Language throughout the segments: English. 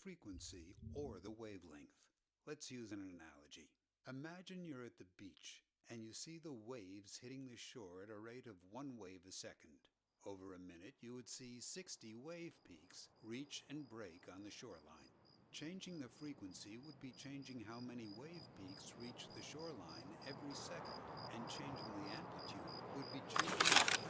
frequency or the wavelength. Let's use an analogy. Imagine you're at the beach and you see the waves hitting the shore at a rate of 1 wave a second. Over a minute, you would see 60 wave peaks reach and break on the shoreline. Changing the frequency would be changing how many wave peaks reach the shoreline every second, and changing the amplitude would be changing the height.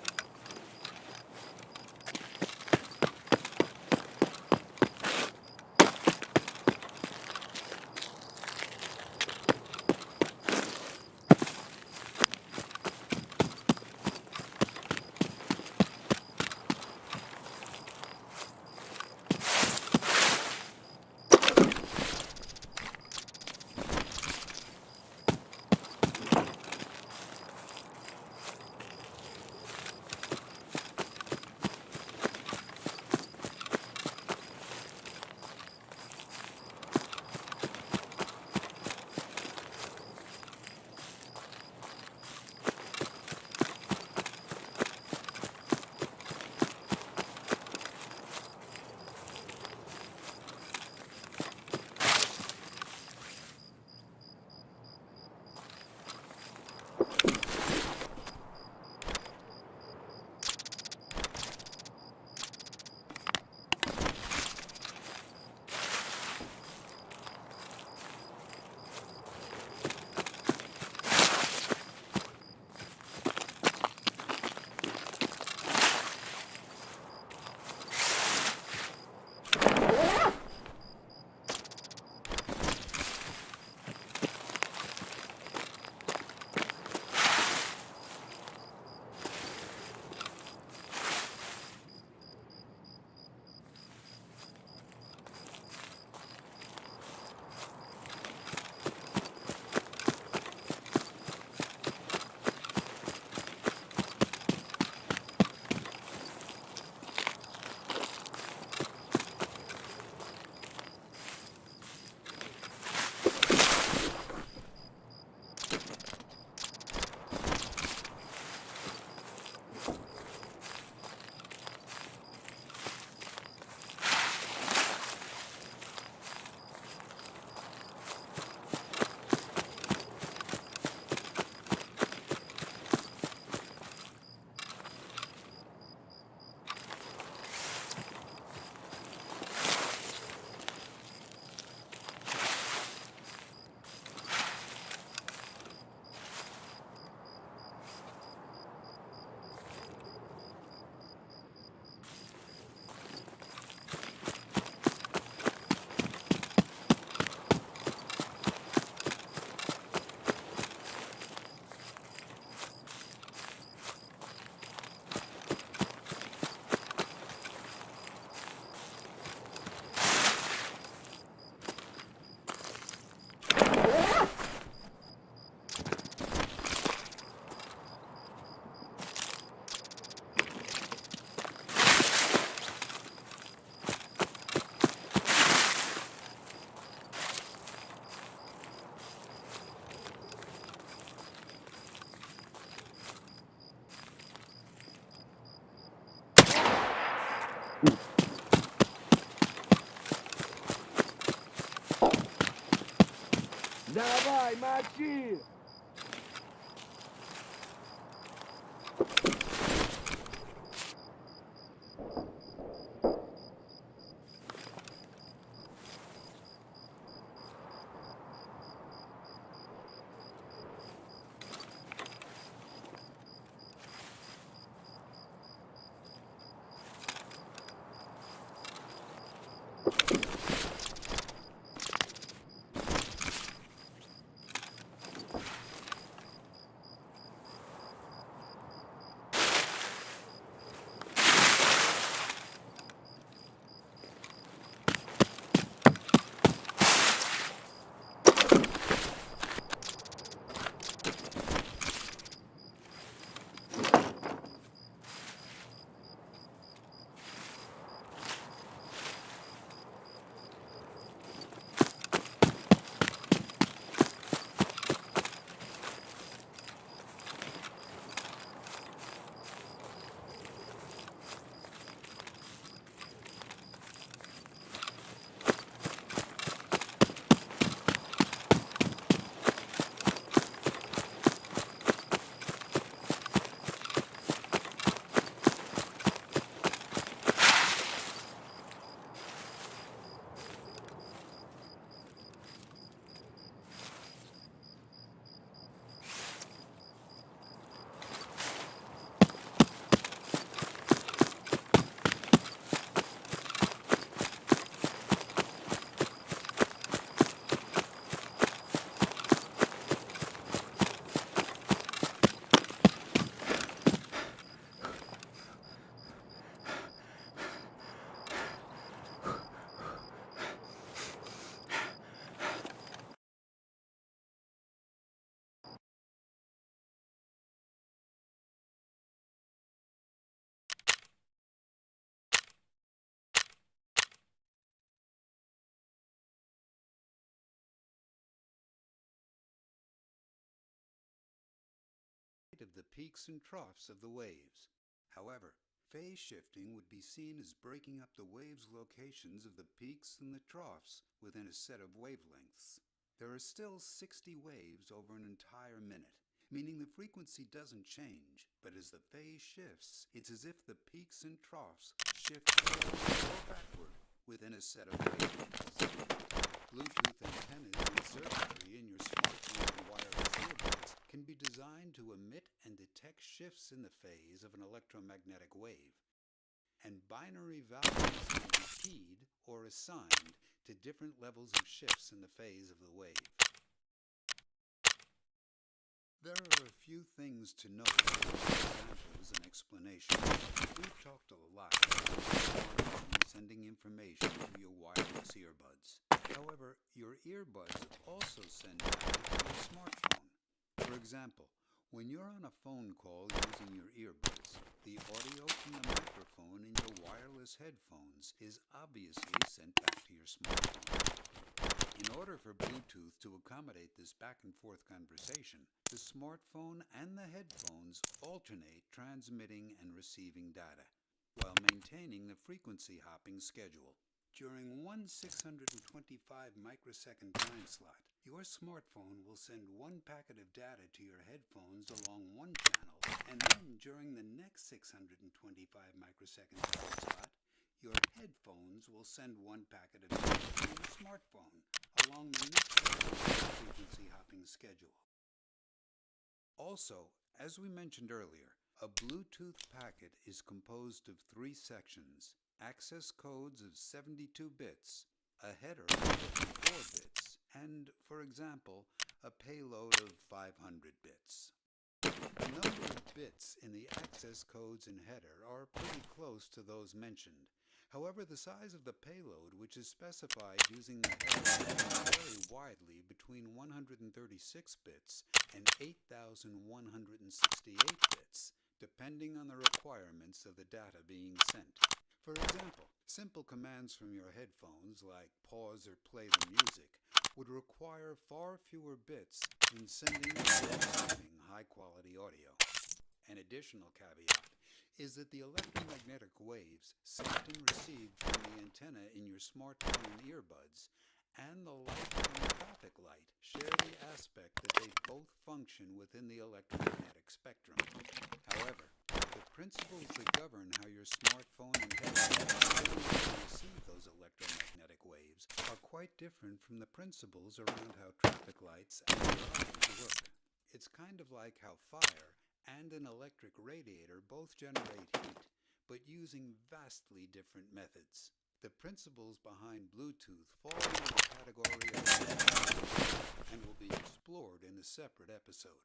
Давай, мочи! the peaks and troughs of the waves. However, phase shifting would be seen as breaking up the wave's locations of the peaks and the troughs within a set of wavelengths. There are still 60 waves over an entire minute, meaning the frequency doesn't change, but as the phase shifts, it's as if the peaks and troughs shift forward or backward within a set of wavelengths. Bluetooth antennas and circuitry in your smartphone and wireless earbuds can be designed to emit and detect shifts in the phase of an electromagnetic wave, and binary values can be keyed or assigned to different levels of shifts in the phase of the wave. There are a few things to note about examples and explanations. We've talked a lot about smartphones sending information to your wireless earbuds. However, your earbuds also send data to your smartphone. For example, when you're on a phone call using your earbuds, the audio from the microphone in your wireless headphones is obviously sent back to your smartphone. In order for Bluetooth to accommodate this back-and-forth conversation, the smartphone and the headphones alternate transmitting and receiving data, while maintaining the frequency hopping schedule. During one 625 microsecond time slot, your smartphone will send one packet of data to your headphones along one channel, and then during the next 625 microsecond time slot, your headphones will send one packet of data to your smartphone along the next frequency hopping schedule. Also, as we mentioned earlier, a Bluetooth packet is composed of 3 sections: access codes of 72 bits, a header of 54 bits, and, for example, a payload of 500 bits. The number of bits in the access codes and header are pretty close to those mentioned. However, the size of the payload, which is specified using the header, can vary widely between 136 bits and 8,168 bits, depending on the requirements of the data being sent. For example, simple commands from your headphones, like pause or play the music, would require far fewer bits than sending or receiving high-quality audio. An additional caveat is that the electromagnetic waves sent and received from the antenna in your smartphone and earbuds and the light from the traffic light share the aspect that they both function within the electromagnetic spectrum. However, the principles that govern how your smartphone and headphones receive those electromagnetic waves are quite different from the principles around how traffic lights and your eyes work. It's kind of like how fire and an electric radiator both generate heat, but using vastly different methods. The principles behind Bluetooth fall into the category of and will be explored in a separate episode.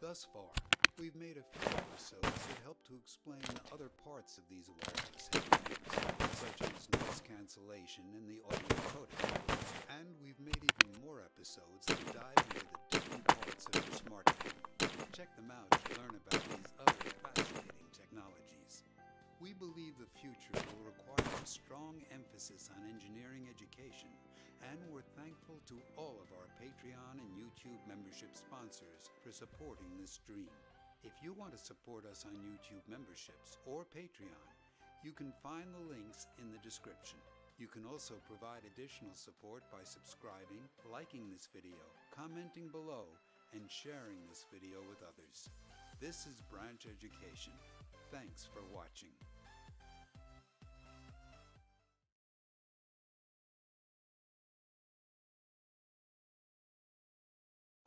Thus far, we've made a few episodes that help to explain other parts of these wireless headphones, such as noise cancellation and the audio codec. And we've made even more episodes that dive into the different parts of your smartphone. Check them out to learn about these other fascinating technologies. We believe the future will require a strong emphasis on engineering education, and we're thankful to all of our Patreon and YouTube membership sponsors for supporting this dream. If you want to support us on YouTube memberships or Patreon, you can find the links in the description. You can also provide additional support by subscribing, liking this video, commenting below, and sharing this video with others. This is Branch Education. Thanks for watching.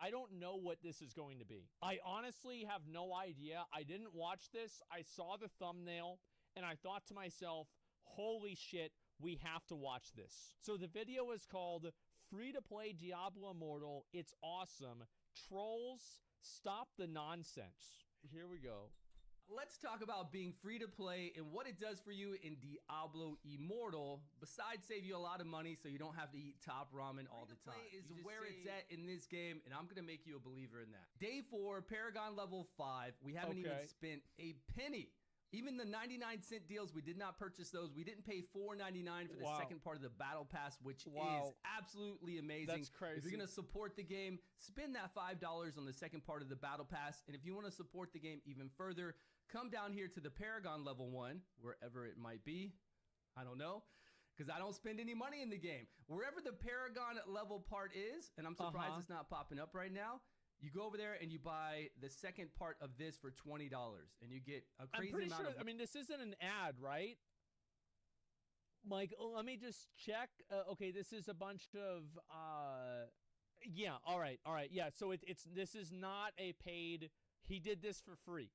I don't know what this is going to be. I honestly have no idea. I didn't watch this. I saw the thumbnail and I thought to myself, holy shit, we have to watch this. So the video is called Free to Play Diablo Immortal. It's awesome. Trolls, stop the nonsense. Here we go. Let's talk about being free to play and what it does for you in Diablo Immortal, besides save you a lot of money so you don't have to eat top ramen all the time. Free to play is where it's at in this game, and I'm going to make you a believer in that. Day 4, Paragon level 5. We haven't even spent a penny Even the 99-cent deals, we did not purchase those. We didn't pay $4.99 for the second part of the Battle Pass, which is absolutely amazing. That's crazy. If you're going to support the game, spend that $5 on the second part of the Battle Pass. And if you want to support the game even further, come down here to the Paragon level 1, wherever it might be. I don't know, because I don't spend any money in the game. Wherever the Paragon level part is, and I'm surprised it's not popping up right now, you go over there and you buy the second part of this for $20, and you get a crazy amount of... I mean, this isn't an ad, right? Like, let me just check. Okay, this is a bunch of... yeah, all right. Yeah, so this is not a paid... He did this for free.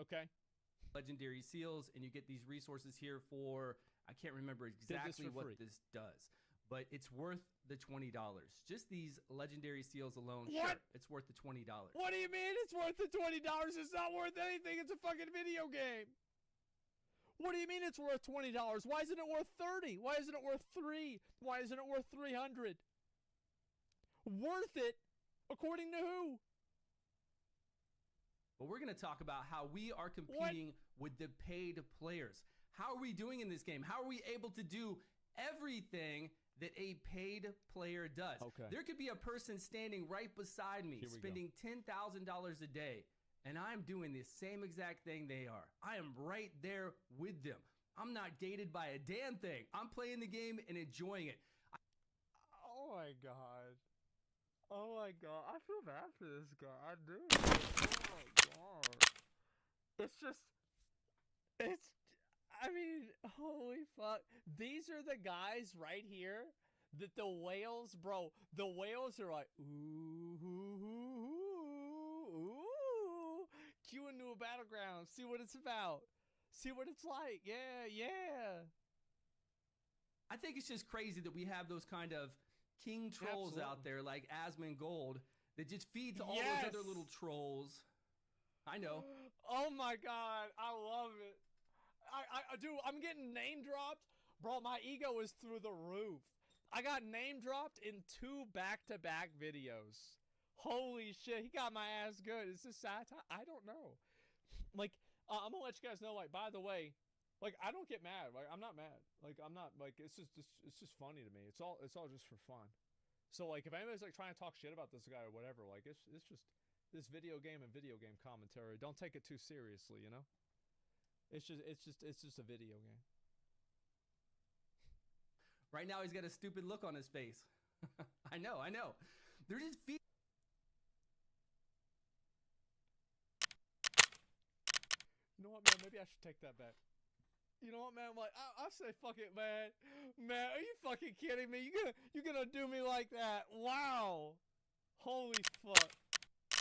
Okay. Legendary seals, and you get these resources here for... I can't remember exactly what this does. But it's worth the $20. Just these legendary seals alone, sure, it's worth the $20. What do you mean it's worth the $20? It's not worth anything. It's a fucking video game. What do you mean it's worth $20? Why isn't it worth $30? Why isn't it worth $3? Why isn't it worth $300? Worth it according to who? But we're going to talk about how we are competing with the paid players. How are we doing in this game? How are we able to do everything that a paid player does? Okay. There could be a person standing right beside me spending $10,000 a day, and I'm doing the same exact thing they are. I am right there with them. I'm not gated by a damn thing. I'm playing the game and enjoying it. Oh my God. Oh my God. I feel bad for this guy. I do. Oh my God. I mean, holy fuck. These are the guys right here that the whales, bro, the whales are like, ooh, ooh, ooh, ooh. Cue into a battleground. See what it's about. See what it's like. Yeah, yeah. I think it's just crazy that we have those kind of king trolls out there like Asmongold that just feed to all those other little trolls. I know. Oh my God. I love it. Dude, I'm getting name dropped. Bro, my ego is through the roof. I got name dropped in 2 back-to-back videos. Holy shit, he got my ass good. Is this satire? I don't know. Like, I'm gonna let you guys know, like, by the way, like, I don't get mad. Like, I'm not mad. Like, I'm not, like, it's just funny to me. It's all just for fun. So, like, if anybody's, like, trying to talk shit about this guy or whatever, like, it's just this video game and video game commentary. Don't take it too seriously, you know? It's just a video game. Right now, he's got a stupid look on his face. I know. They're just You know what, man? Maybe I should take that back. You know what, man? Like, I'll say fuck it, man. Man, are you fucking kidding me? You gonna do me like that? Wow. Holy fuck.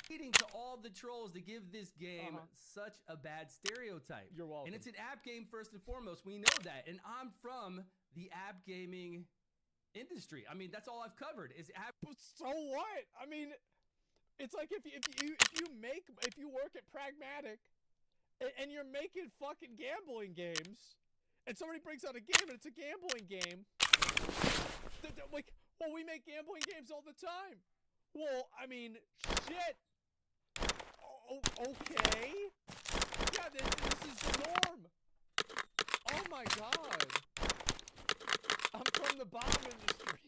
Leading to all the trolls to give this game such a bad stereotype. You're welcome. And it's an app game first and foremost. We know that. And I'm from the app gaming industry. I mean, that's all I've covered is app. So what? I mean, it's like if you work at Pragmatic and you're making fucking gambling games, and somebody brings out a game and it's a gambling game. Like, well, we make gambling games all the time. Well, I mean, shit. Okay. Yeah, this is the norm. Oh my God. I'm from the bomb industry.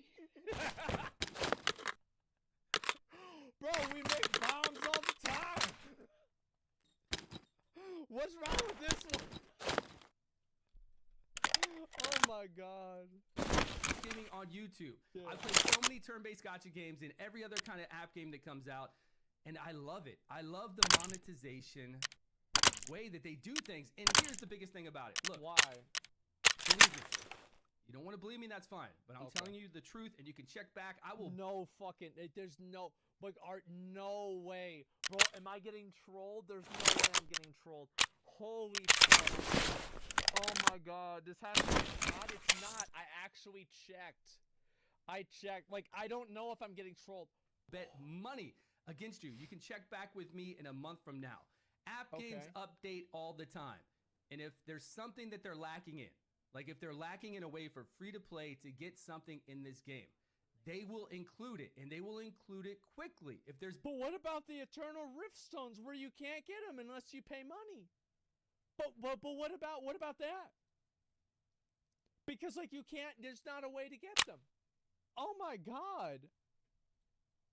Bro, we make bombs all the time. What's wrong with this one? Oh my God. Gaming on YouTube. Yeah. I play so many turn-based gotcha games and every other kind of app game that comes out. And I love it. I love the monetization way that they do things. And here's the biggest thing about it. Look. Why? Believe me. You don't want to believe me, that's fine. But I'm telling you the truth, and you can check back. I will. No fucking. There's no. Like, Art, no way. Bro, am I getting trolled? There's no way I'm getting trolled. Holy fuck. Oh my God. This has to be not. It's not. I actually checked. I checked. Like, I don't know if I'm getting trolled. Bet money against you. You can check back with me in a month from now. App games update all the time. And if there's something that they're lacking in, like if they're lacking in a way for free to play to get something in this game, they will include it, and they will include it quickly. But what about the Eternal Rift Stones where you can't get them unless you pay money? But what about that? Because like you can't. There's not a way to get them. Oh my God.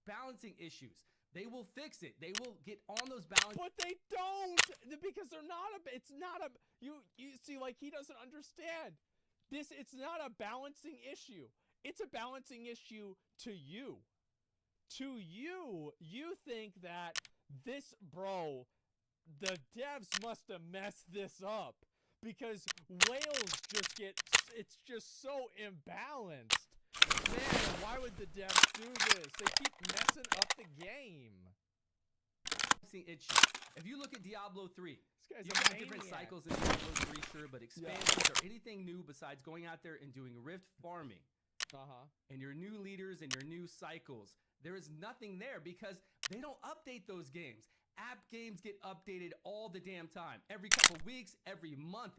Balancing issues. They will fix it. They will get on those balance. But they don't, because they're not a. It's not a. You see, like he doesn't understand. It's not a balancing issue. It's a balancing issue to you. To you, you think that this, bro, the devs must have messed this up because whales just get. It's just so imbalanced. Man, why would the devs do this? They keep messing up the game. Issue. If you look at Diablo 3, This you guy's have a different maniac. cycles in Diablo 3, sure, but expansions or anything new besides going out there and doing rift farming and your new leaders and your new cycles, there is nothing there because they don't update those games. App games get updated all the damn time. Every couple weeks, every month.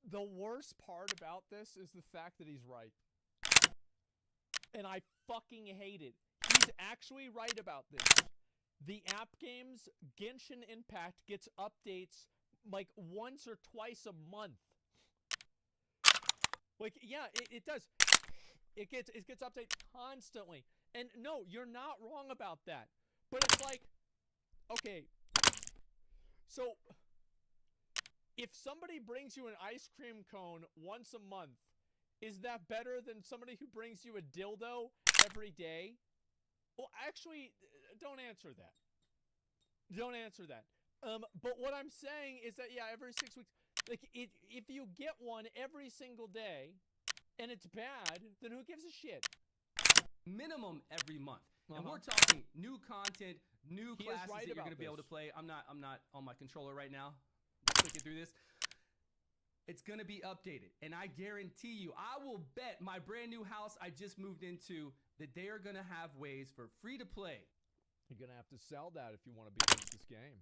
The worst part about this is the fact that he's right. And I fucking hate it. He's actually right about this. The app games, Genshin Impact gets updates like once or twice a month. Like, yeah, it does. It gets updated constantly. And no, you're not wrong about that. But it's like, okay, so if somebody brings you an ice cream cone once a month, is that better than somebody who brings you a dildo every day? Well, actually, don't answer that. Don't answer that. But what I'm saying is that, yeah, every 6 weeks, like, if you get one every single day and it's bad, then who gives a shit? Minimum every month. And we're talking new content, new classes that you're going to be able to play. I'm not on my controller right now. Clicking through this. It's going to be updated. And I guarantee you, I will bet my brand new house I just moved into that they are going to have ways for free to play. You're going to have to sell that if you want to be good at this game.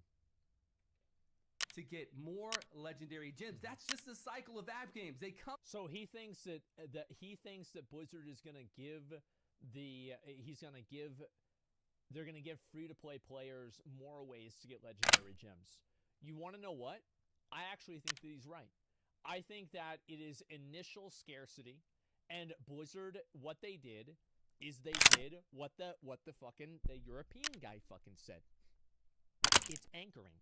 To get more legendary gems. That's just the cycle of app games. They come. So he thinks that Blizzard is going to give they're going to give free-to-play players more ways to get legendary gems. You want to know what? I actually think that he's right. I think that it is initial scarcity, and Blizzard, what they did is they did what the European guy fucking said. It's anchoring.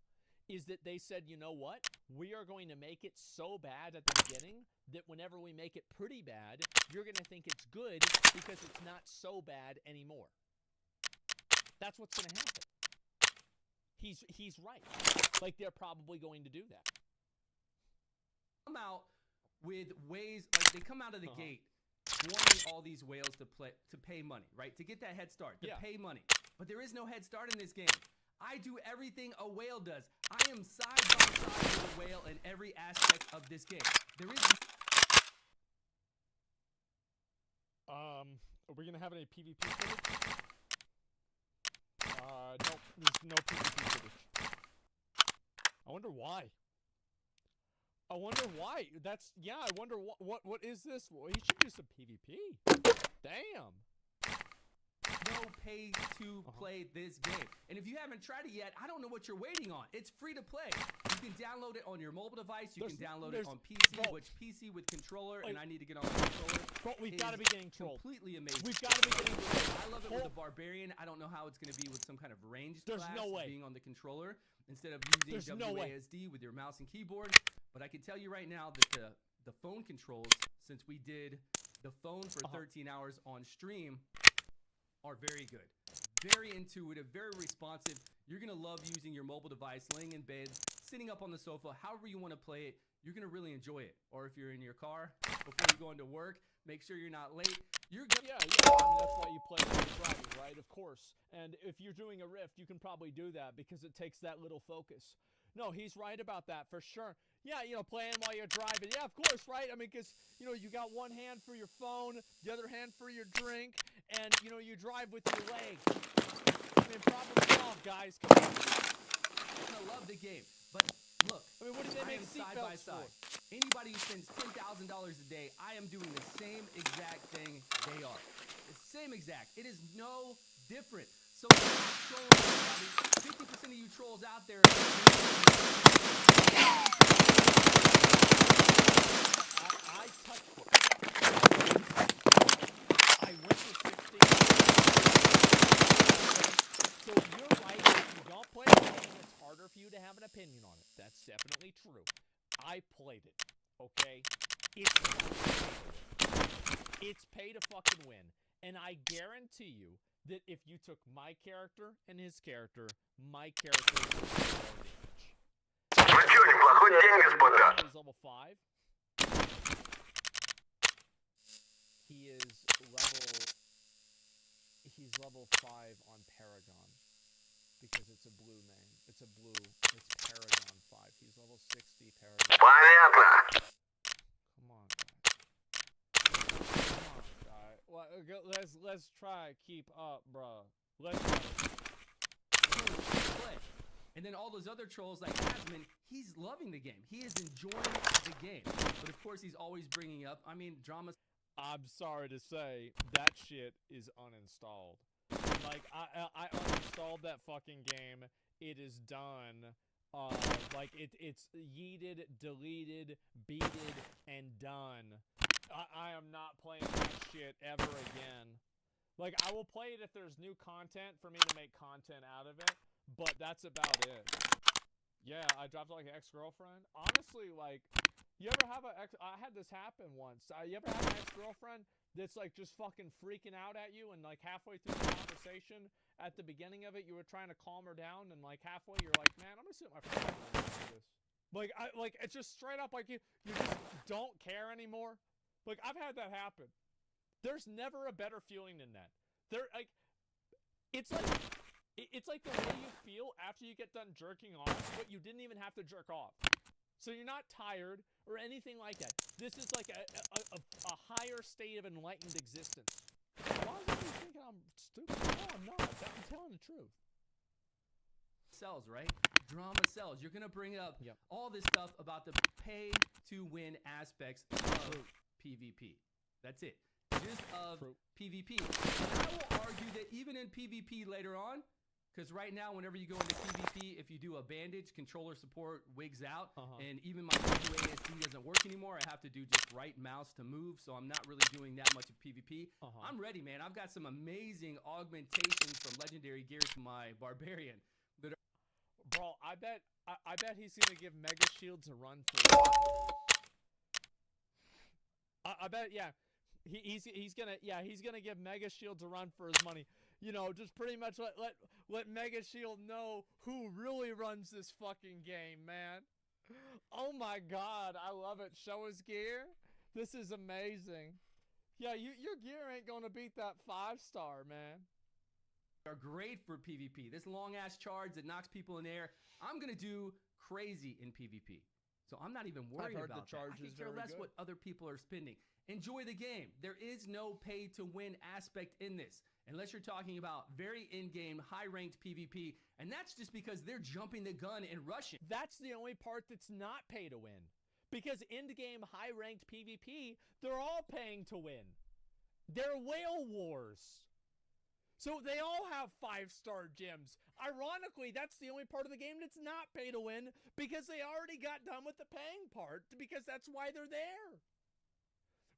Is that they said, you know what? We are going to make it so bad at the beginning that whenever we make it pretty bad, you're going to think it's good because it's not so bad anymore. That's what's going to happen. He's right. Like, they're probably going to do that. Come out with ways, like they come out of the gate wanting all these whales to pay money, right? To get that head start, to pay money. But there is no head start in this game. I do everything a whale does. I am side by side with a whale in every aspect of this game. There is. Are we gonna have any PvP footage? No, there's no PvP footage. I wonder why. I wonder what is this? Well, he should do some PvP. Damn. No pay to play this game. And if you haven't tried it yet, I don't know what you're waiting on. It's free to play. You can download it on your mobile device. You can download it on PC, which PC with controller, and I need to get on the controller. But we've got to be getting trolled. Completely amazing. We've got to be getting trolled. I love it with a barbarian. I don't know how it's going to be with some kind of ranged class being on the controller instead of using WASD with your mouse and keyboard. But I can tell you right now that the phone controls, since we did the phone for 13 hours on stream, are very good. Very intuitive, very responsive. You're going to love using your mobile device, laying in bed, sitting up on the sofa, however you want to play it. You're going to really enjoy it. Or if you're in your car before you go into work, make sure you're not late. You're good. Yeah. I mean, that's why you play when you're driving, right? Of course. And if you're doing a rift, you can probably do that because it takes that little focus. No, he's right about that for sure. Yeah, playing while you're driving. Yeah, of course, right? I mean, because, you got one hand for your phone, the other hand for your drink, and, you drive with your leg. I mean, problem solved, guys. Come on. I love the game, but look. I mean, what did they make side by side? Anybody who spends $10,000 a day, I am doing the same exact thing they are. The same exact. It is no different. So, trolling everybody. 50% of you trolls out there. It's pay to fucking win. And I guarantee you that if you took my character and his character, my character would do more damage. Противник в охоте, господа. He's level 5. He's level 5 on Paragon. Because it's a blue name. It's Paragon 5. He's level 60 Paragon. Понятно. Come on, guys. Let's try keep up, bro. Let's play. And then all those other trolls like Asmon, he's loving the game. He is enjoying the game. But of course, he's always bringing up, drama. I'm sorry to say, that shit is uninstalled. Like, I uninstalled that fucking game. It is done. It's yeeted, deleted, beated, and done. I am not playing that shit ever again. Like, I will play it if there's new content for me to make content out of it, but that's about it. Yeah, I dropped like an ex-girlfriend. Honestly, like, you ever have I had this happen once. You ever have an ex-girlfriend that's like just fucking freaking out at you, and like halfway through the conversation, at the beginning of it, you were trying to calm her down, and like halfway, you're like, man, I'm gonna sit my friend and do this. Like, it's just straight up like you just don't care anymore. Like, I've had that happen. There's never a better feeling than that. It's like the way you feel after you get done jerking off, but you didn't even have to jerk off. So you're not tired or anything like that. This is like a higher state of enlightened existence. Why is everybody thinking I'm stupid? No, I'm not. I'm telling the truth. Sells, right? Drama sells. You're going to bring up all this stuff about the pay-to-win aspects of PvP. That's it. Just of PvP. And I will argue that even in PvP later on, because right now, whenever you go into PvP, if you do a bandage, controller support wigs out, and even my WASD doesn't work anymore. I have to do just right mouse to move, so I'm not really doing that much of PvP. I'm ready, man. I've got some amazing augmentations from legendary gear to my barbarian. Bro, I bet he's gonna give Mega Shields a run for it. I bet, yeah. He's gonna give Mega Shields a run for his money. You know, just pretty much let Mega Shield know who really runs this fucking game, man. Oh my god, I love it. Show his gear. This is amazing. Yeah, your gear ain't gonna beat that 5-star, man. Are great for PvP. This long ass charge that knocks people in the air. I'm gonna do crazy in PvP, so I'm not even worried about that. I could care less what other people are spending. Enjoy the game. There is no pay to win aspect in this, unless you're talking about very in-game, high-ranked PvP, and that's just because they're jumping the gun and rushing. That's the only part that's not pay to win, because in-game, high-ranked PvP, they're all paying to win. They're whale wars. So they all have 5-star gems. Ironically, that's the only part of the game that's not pay to win, because they already got done with the paying part, because that's why they're there.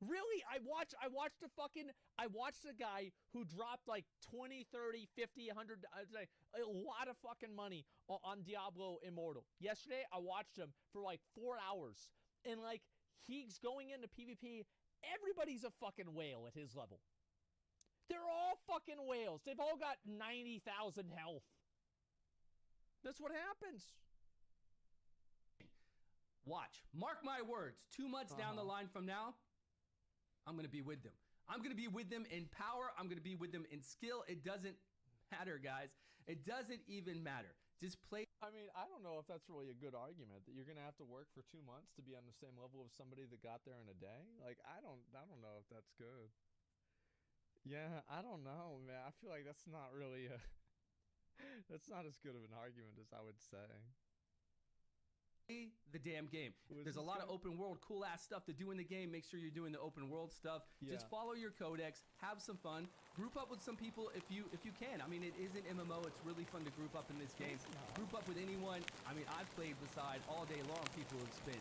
Really, I watched a guy who dropped like 20, 30, 50, 100, a lot of fucking money on Diablo Immortal. Yesterday, I watched him for like 4 hours, and like, he's going into PvP, everybody's a fucking whale at his level. They're all fucking whales. They've all got 90,000 health. That's what happens. Watch. Mark my words. 2 months down the line from now, I'm going to be with them. I'm going to be with them in power. I'm going to be with them in skill. It doesn't matter, guys. It doesn't even matter. Just play. I mean, I don't know if that's really a good argument, that you're going to have to work for 2 months to be on the same level of somebody that got there in a day. Like, I don't know if that's good. Yeah, I don't know, man. I feel like that's not really that's not as good of an argument as I would say. The damn game. There's a lot of open world, cool ass stuff to do in the game. Make sure you're doing the open world stuff. Yeah. Just follow your codex, have some fun, group up with some people if you can. I mean, it is an MMO. It's really fun to group up in this game. Group up with anyone. I mean, I've played beside all day long people who've spent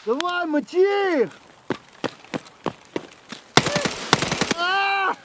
Давай, мочи их! А!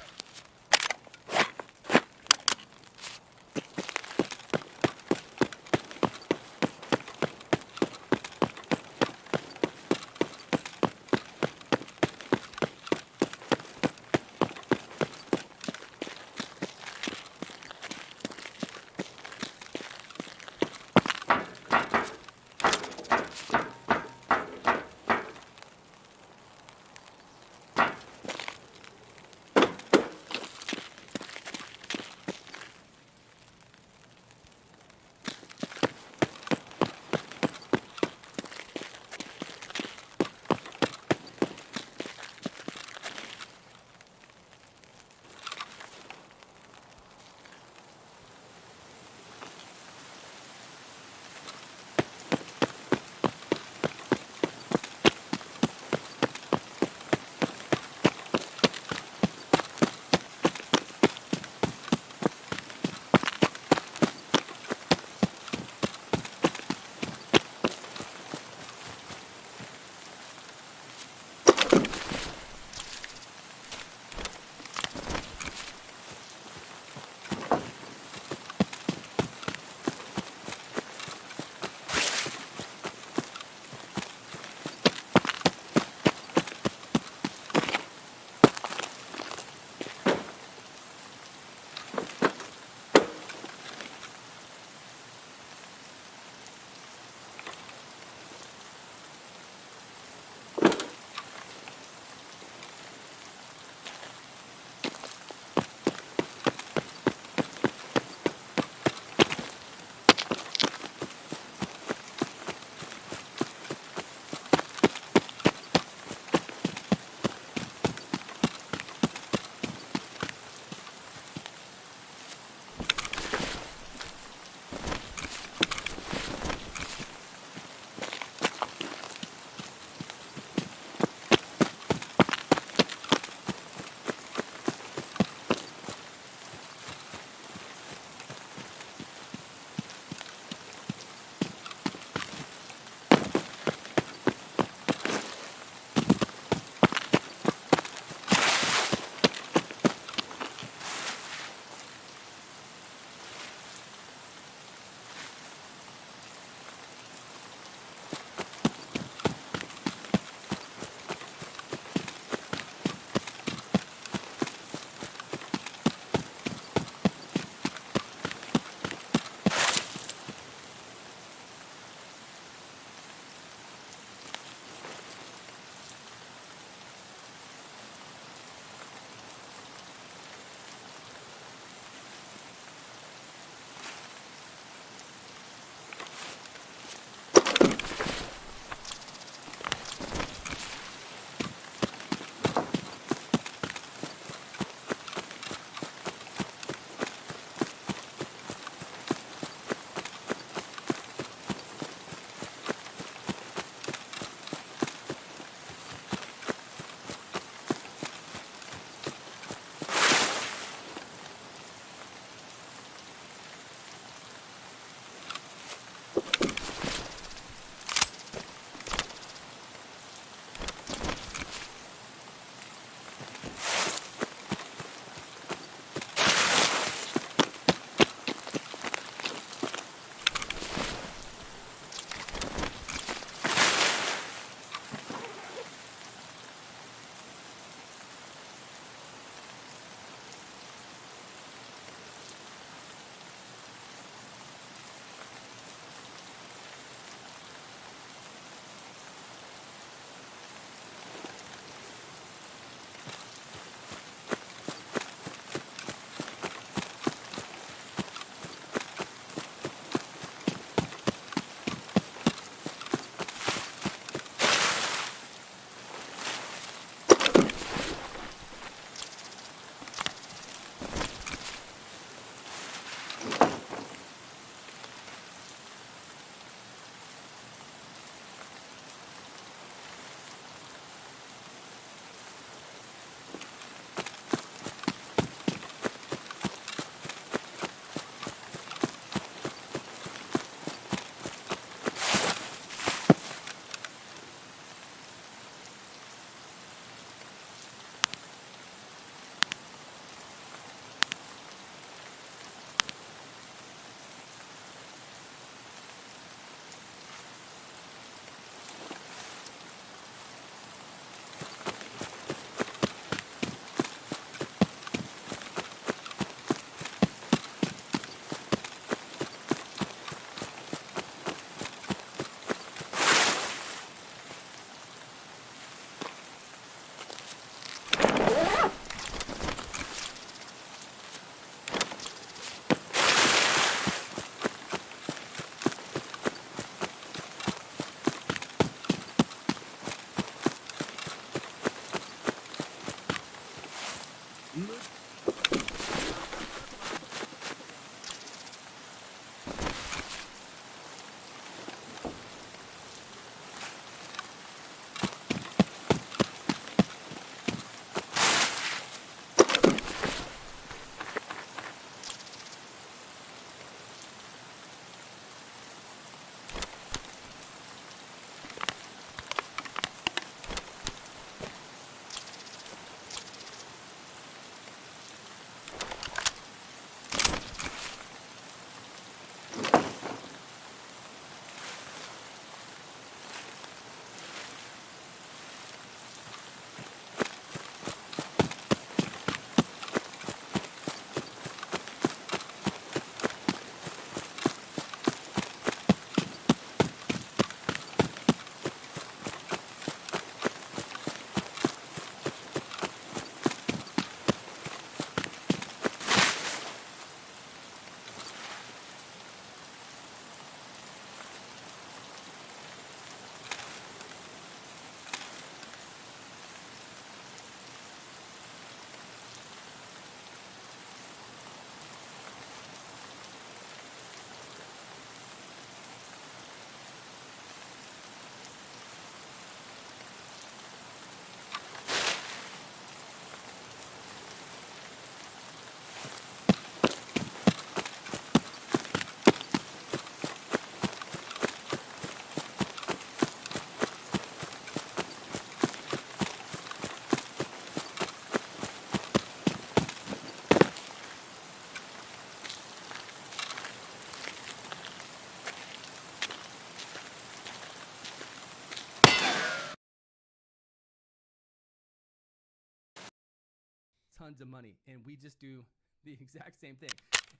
tons of money, and we just do the exact same thing.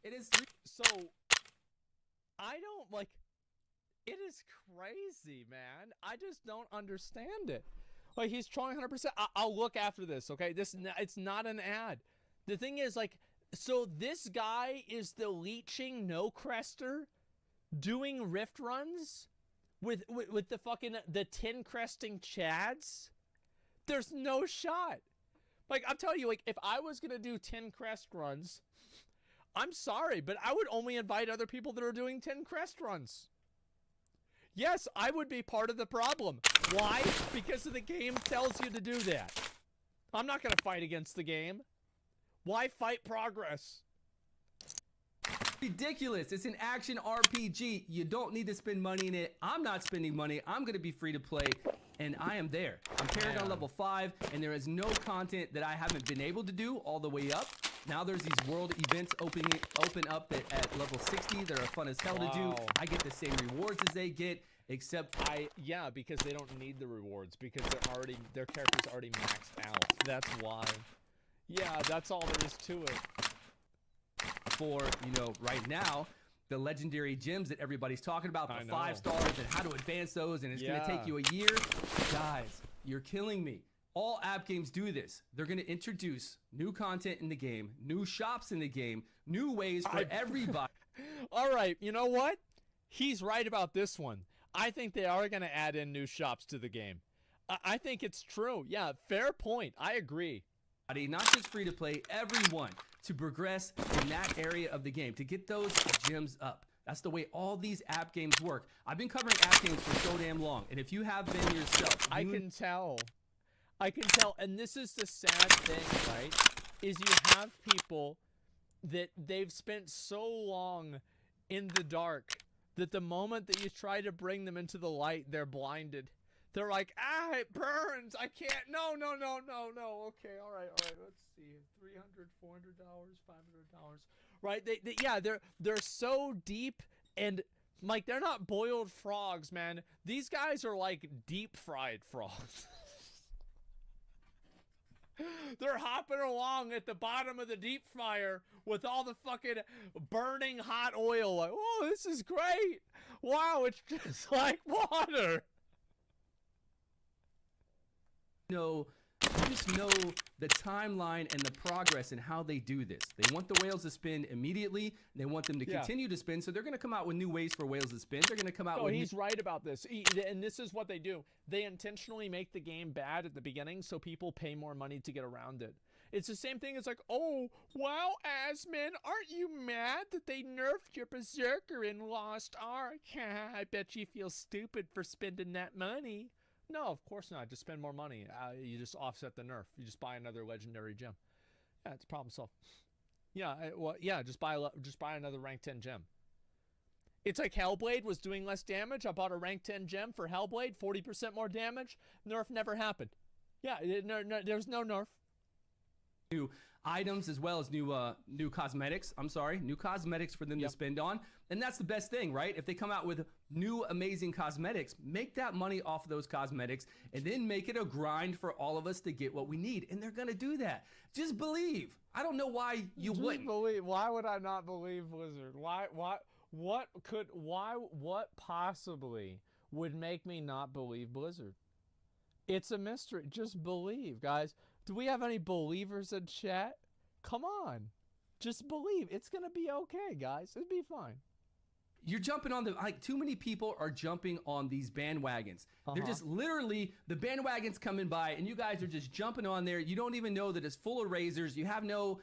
It is So I don't like. It is crazy, man. I just don't understand it. Like, he's trying 100%. I'll look after this, okay? It's not an ad. The thing is, like, so this guy is the leeching no crester doing rift runs with the fucking the 10 cresting chads. There's no shot. Like, I'm telling you, like, if I was gonna do 10 crest runs, I'm sorry, but I would only invite other people that are doing 10 crest runs. Yes, I would be part of the problem. Why? Because the game tells you to do that. I'm not going to fight against the game. Why fight progress? ridiculous. It's an action RPG. You don't need to spend money in it. I'm not spending money. I'm going to be free to play, and I am there. I'm Paragon level 5, and there is no content that I haven't been able to do all the way up. Now there's these world events open up at level 60 that are fun as hell to do. I get the same rewards as they get, except yeah, because they don't need the rewards because their character's already maxed out. That's why. Yeah, that's all there is to it. For, right now, the legendary gems that everybody's talking about, the 5 stars and how to advance those, and it's going to take you a year. Guys, you're killing me. All app games do this. They're going to introduce new content in the game, new shops in the game, new ways for everybody. All right, you know what? He's right about this one. I think they are going to add in new shops to the game. I think it's true. Yeah, fair point. I agree. Not just free to play, everyone to progress in that area of the game, to get those gems up. That's the way all these app games work. I've been covering app games for so damn long, and if you have been yourself, I can tell. And this is the sad thing, right? Is you have people that they've spent so long in the dark that the moment that you try to bring them into the light, they're blinded. They're like, it burns. I can't. No. Okay, all right. Let's see. $300, $400, $500. Right? They're so deep, and like they're not boiled frogs, man. These guys are like deep fried frogs. They're hopping along at the bottom of the deep fryer with all the fucking burning hot oil. Like, oh, this is great. Wow, it's just like water. Just know the timeline and the progress and how they do this. They want the whales to spin immediately. They want them to continue to spin. So they're going to come out with new ways for whales to spin. They're going to come out with... he's right about this. And this is what they do. They intentionally make the game bad at the beginning so people pay more money to get around it. It's the same thing. It's like, oh, wow, Asmin, aren't you mad that they nerfed your Berserker in Lost Ark? I bet you feel stupid for spending that money. No, of course not. Just spend more money. You just offset the nerf. You just buy another legendary gem. Yeah, it's problem solved. Yeah, just buy another rank 10 gem. It's like Hellblade was doing less damage. I bought a rank 10 gem for Hellblade, 40% more damage. Nerf never happened. Yeah, there's no nerf. New items as well as new cosmetics. New cosmetics for them to spend on. And that's the best thing, right? If they come out with new amazing cosmetics, make that money off of those cosmetics and then make it a grind for all of us to get what we need. And they're going to do that. Just believe. I don't know why you wouldn't. Believe. Why would I not believe Blizzard? What possibly would make me not believe Blizzard? It's a mystery. Just believe, guys. Do we have any believers in chat? Come on. Just believe. It's going to be okay, guys. It'll be fine. You're jumping on too many people are jumping on these bandwagons. They're just literally, the bandwagon's coming by and you guys are just jumping on there. You don't even know that it's full of razors. You have no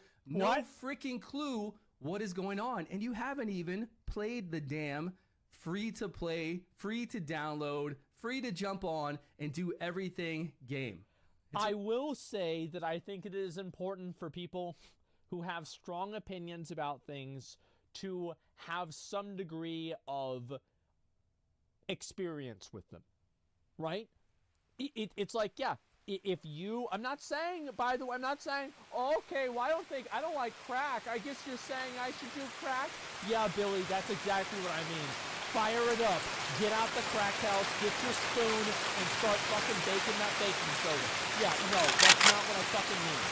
freaking clue what is going on. And you haven't even played the damn free to play, free to download, free to jump on and do everything game. I will say that I think it is important for people who have strong opinions about things to have some degree of experience with them, right? It's like, if you, I'm not saying, by the way, okay, well, I don't like crack. I guess you're saying I should do crack? Yeah, Billy, that's exactly what I mean. Fire it up. Get out the crack house, get your spoon, and start fucking baking that baking soda. Yeah, no, that's not what I fucking mean.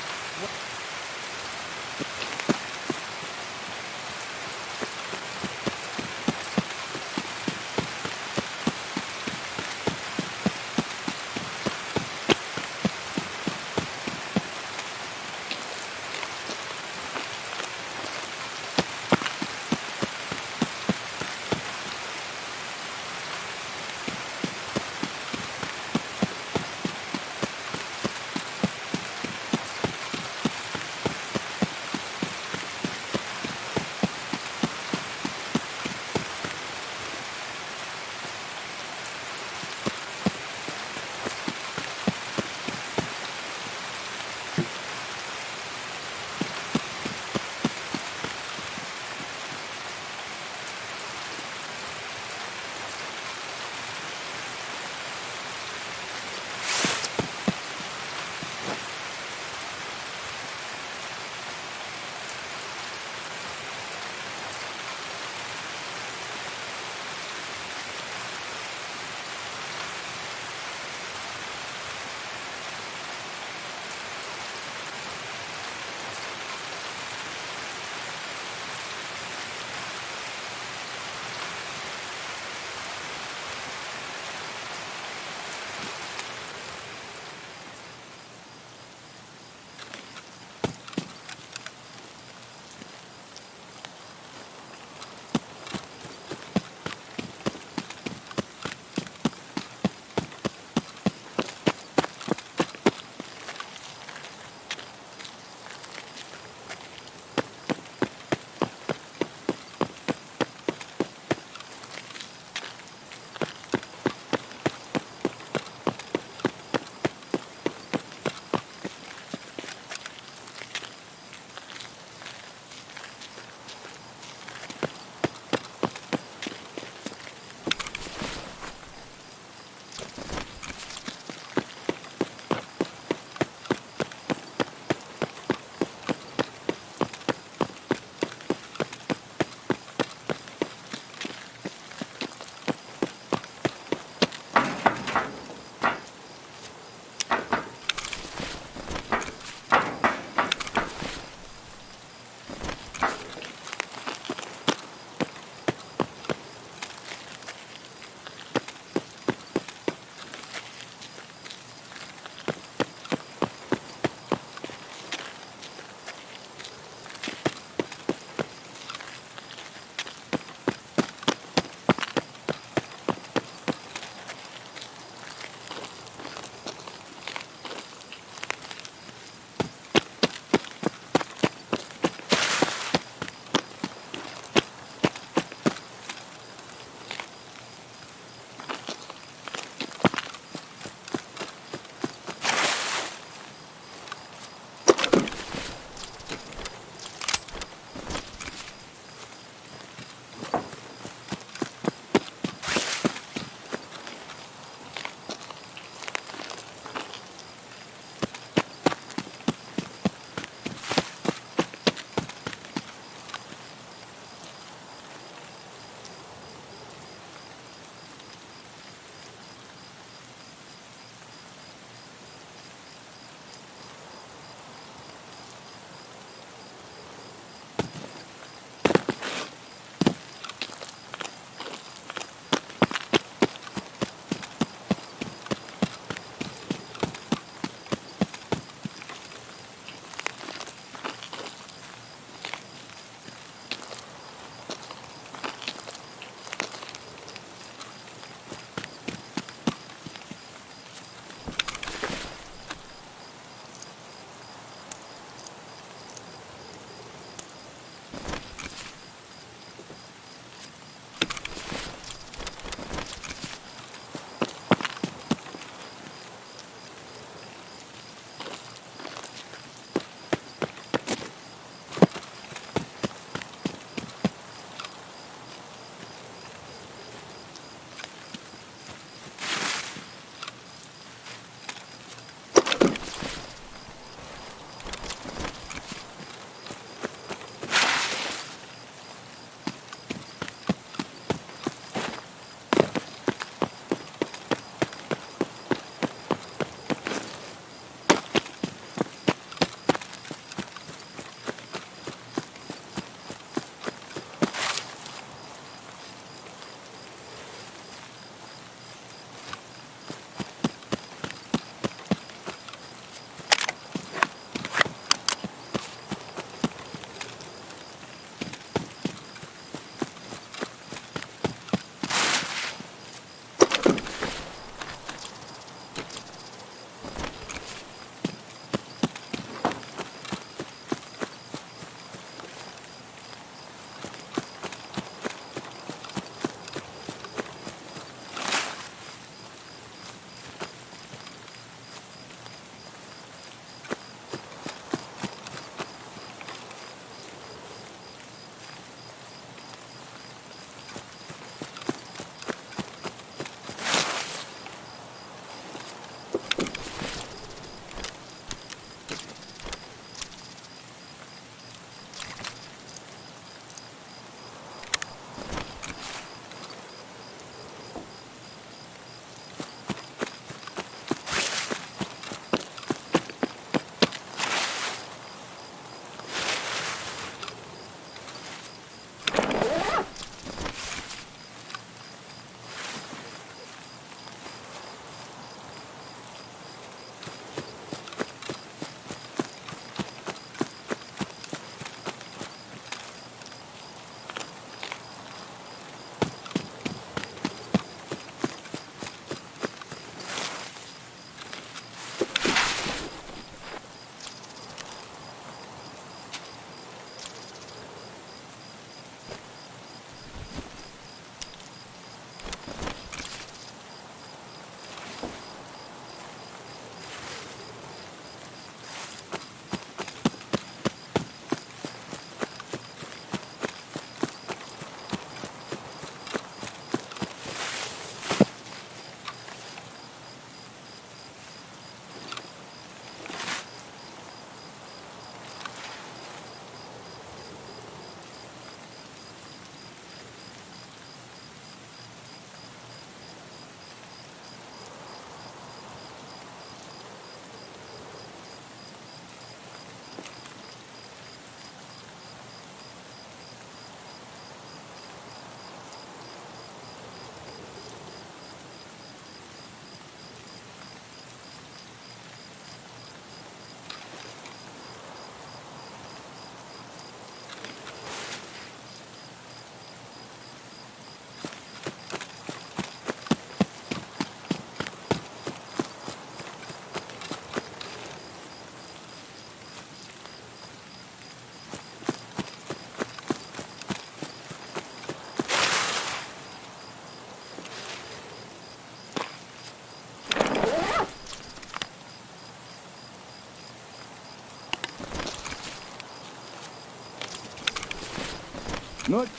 noche.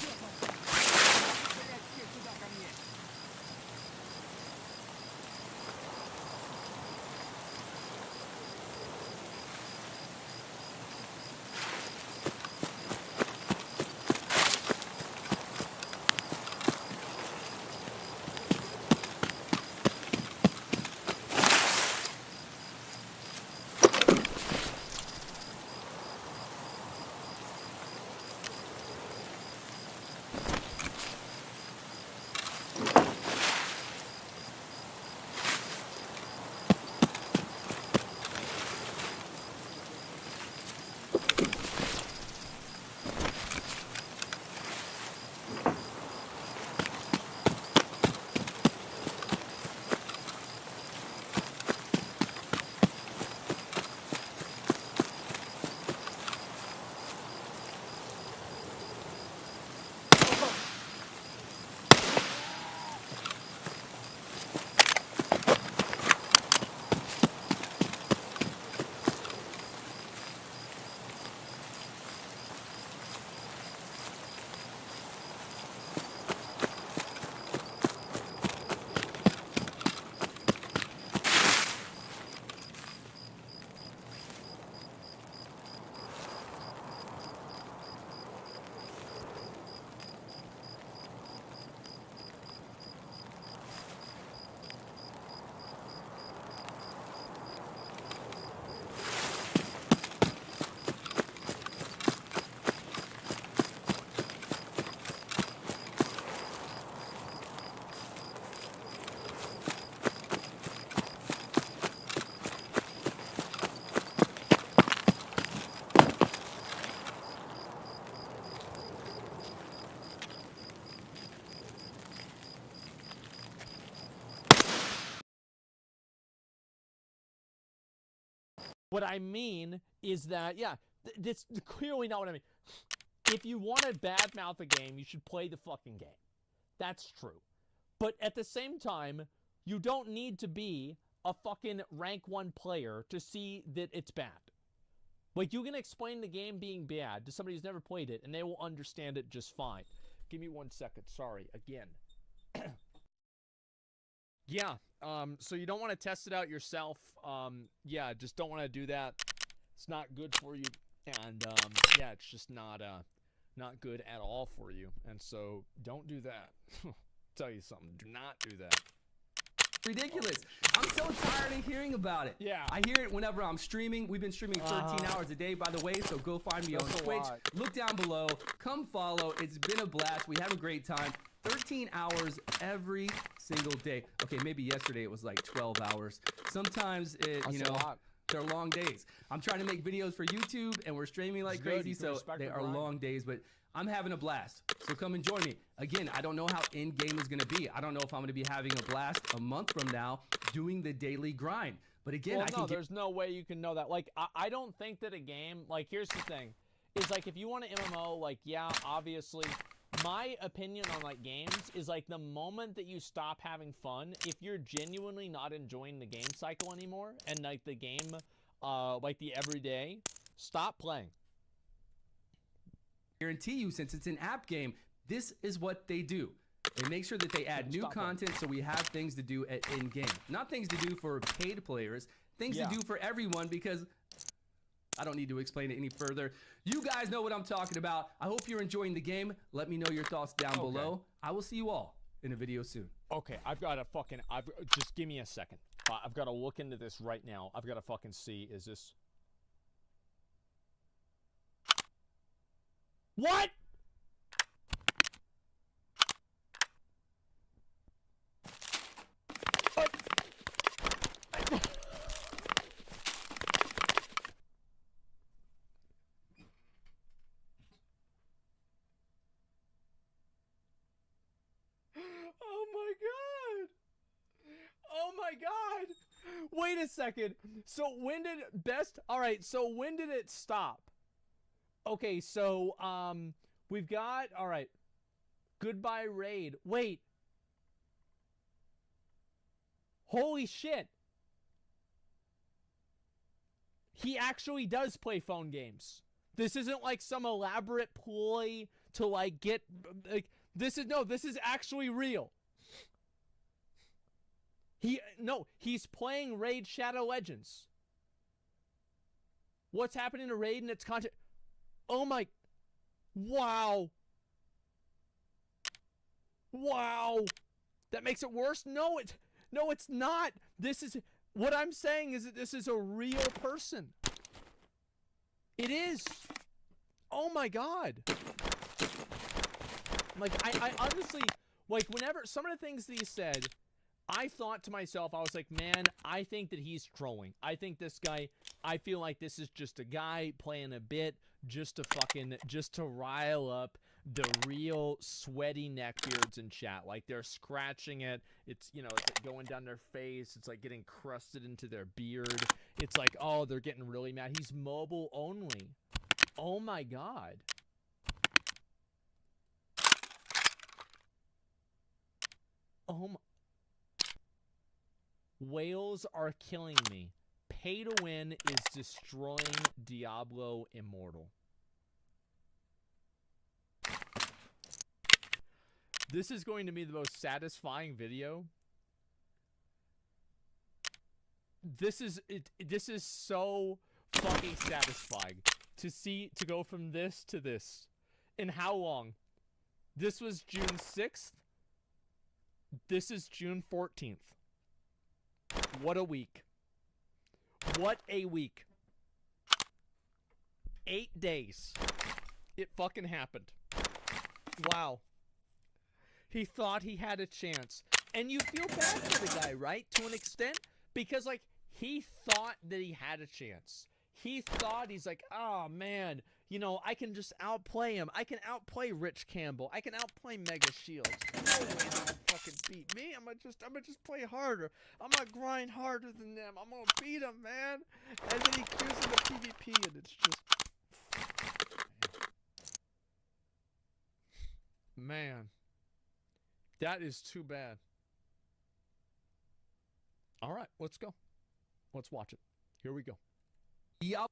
What I mean is that, yeah, that's clearly not what I mean. If you want to badmouth a game, you should play the fucking game. That's true. But at the same time, you don't need to be a fucking rank 1 player to see that it's bad. Like, you can explain the game being bad to somebody who's never played it, and they will understand it just fine. Give me 1 second. Sorry. Again. Yeah. So you don't want to test it out yourself. Yeah, just don't want to do that. It's not good for you. And, yeah, it's just not good at all for you. And so don't do that. Tell you something. Do not do that. Ridiculous. I'm so tired of hearing about it. Yeah. I hear it whenever I'm streaming. We've been streaming 13 hours a day, by the way, so go find me on Twitch. Look down below. Come follow. It's been a blast. We have a great time. 13 hours every single day. Okay, maybe yesterday it was like 12 hours. Sometimes they're long days. I'm trying to make videos for YouTube, and we're streaming like crazy, so they are long days, but I'm having a blast. So come and join me. Again, I don't know how in-game is going to be. I don't know if I'm going to be having a blast a month from now doing the daily grind. But again, there's no way you can know that. Like, I don't think that a game, like, here's the thing, is like, if you want an MMO, like, yeah, obviously, my opinion on, like, games is, like, the moment that you stop having fun, if you're genuinely not enjoying the game cycle anymore, and, like, the game, like, the everyday, stop playing. Guarantee you, since it's an app game, this is what they do. They make sure that they add new content so we have things to do in-game. Not things to do for paid players, things to do for everyone, because I don't need to explain it any further. You guys know what I'm talking about. I hope you're enjoying the game. Let me know your thoughts down below. I will see you all in a video soon. Okay, just give me a second. I've got to look into this right now. I've got to fucking see, is this... What? Oh my god! Oh my god! Wait a second. So when did so when did it stop? Okay, so, we've got, all right, goodbye raid. Wait. Holy shit. He actually does play phone games. This isn't like some elaborate ploy to like get like this is actually real. He's playing Raid Shadow Legends. What's happening to Raid and its content? Oh my, wow. That makes it worse? No, it's not. This is what I'm saying is that this is a real person. It is. Oh my God. Like I honestly, like whenever some of the things that he said, I thought to myself, I was like, man, I think that he's trolling. I think this guy, I feel like this is just a guy playing a bit just to rile up the real sweaty neckbeards in chat. Like they're scratching it. It's, it's like going down their face. It's like getting crusted into their beard. It's like, oh, they're getting really mad. He's mobile only. Oh my God. Oh my. Whales are killing me. Pay to win is destroying Diablo Immortal. This is going to be the most satisfying video. This is so fucking satisfying to go from this to this. In how long? This was June 6th. This is June 14th. What a week. What a week. 8 days. It fucking happened. Wow. He thought he had a chance. And you feel bad for the guy, right? To an extent. Because, like, he thought that he had a chance. He thought, he's like, oh, man, I can just outplay him. I can outplay Rich Campbell. I can outplay Mega Shields. No way they're gonna fucking beat me. I'm gonna just play harder. I'm gonna grind harder than them. I'm gonna beat them, man. And then he queues into PvP, and it's just... Man. That is too bad. All right, let's go. Let's watch it. Here we go. Diablo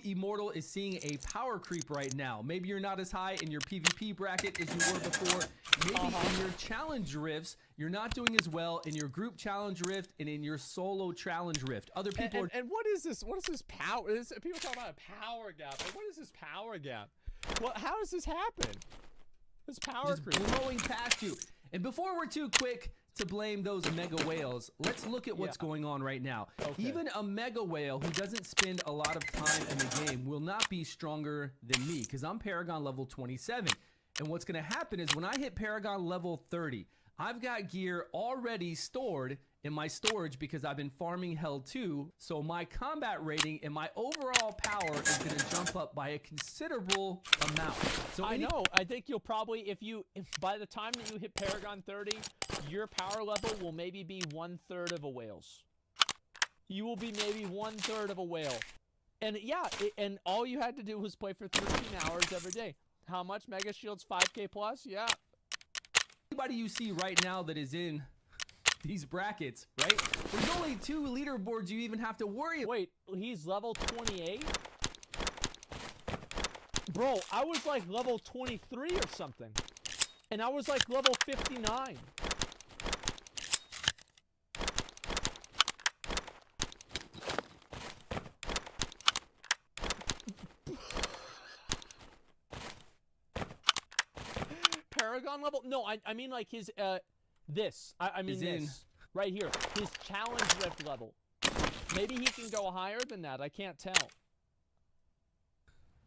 Immortal is seeing a power creep right now. Maybe you're not as high in your PvP bracket as you were before. Maybe in your challenge rifts, you're not doing as well in your group challenge rift and in your solo challenge rift. Other people and what is this? What is this power? People talk about a power gap. Like, what is this power gap? Well, how does this happen? This power just blowing past you. And before we're too quick to blame those mega whales, let's look at what's going on right now. Okay. Even a mega whale who doesn't spend a lot of time in the game will not be stronger than me because I'm Paragon level 27. And what's going to happen is when I hit Paragon level 30, I've got gear already stored in my storage because I've been farming Hell 2. So my combat rating and my overall power is going to jump up by a considerable amount. So I know. I think you'll probably, if by the time that you hit Paragon 30, your power level will maybe be 1/3 of a whale's. You will be maybe 1/3 of a whale. And yeah, and all you had to do was play for 13 hours every day. How much? Mega Shields 5K plus? Yeah. Anybody you see right now that is in these brackets, right? There's only 2 leaderboards you even have to worry about. Wait, he's level 28? Bro, I was like level 23 or something. And I was like level 59. Paragon level? No, I mean like his, this. I mean this. Right here. His challenge lift level. Maybe he can go higher than that. I can't tell.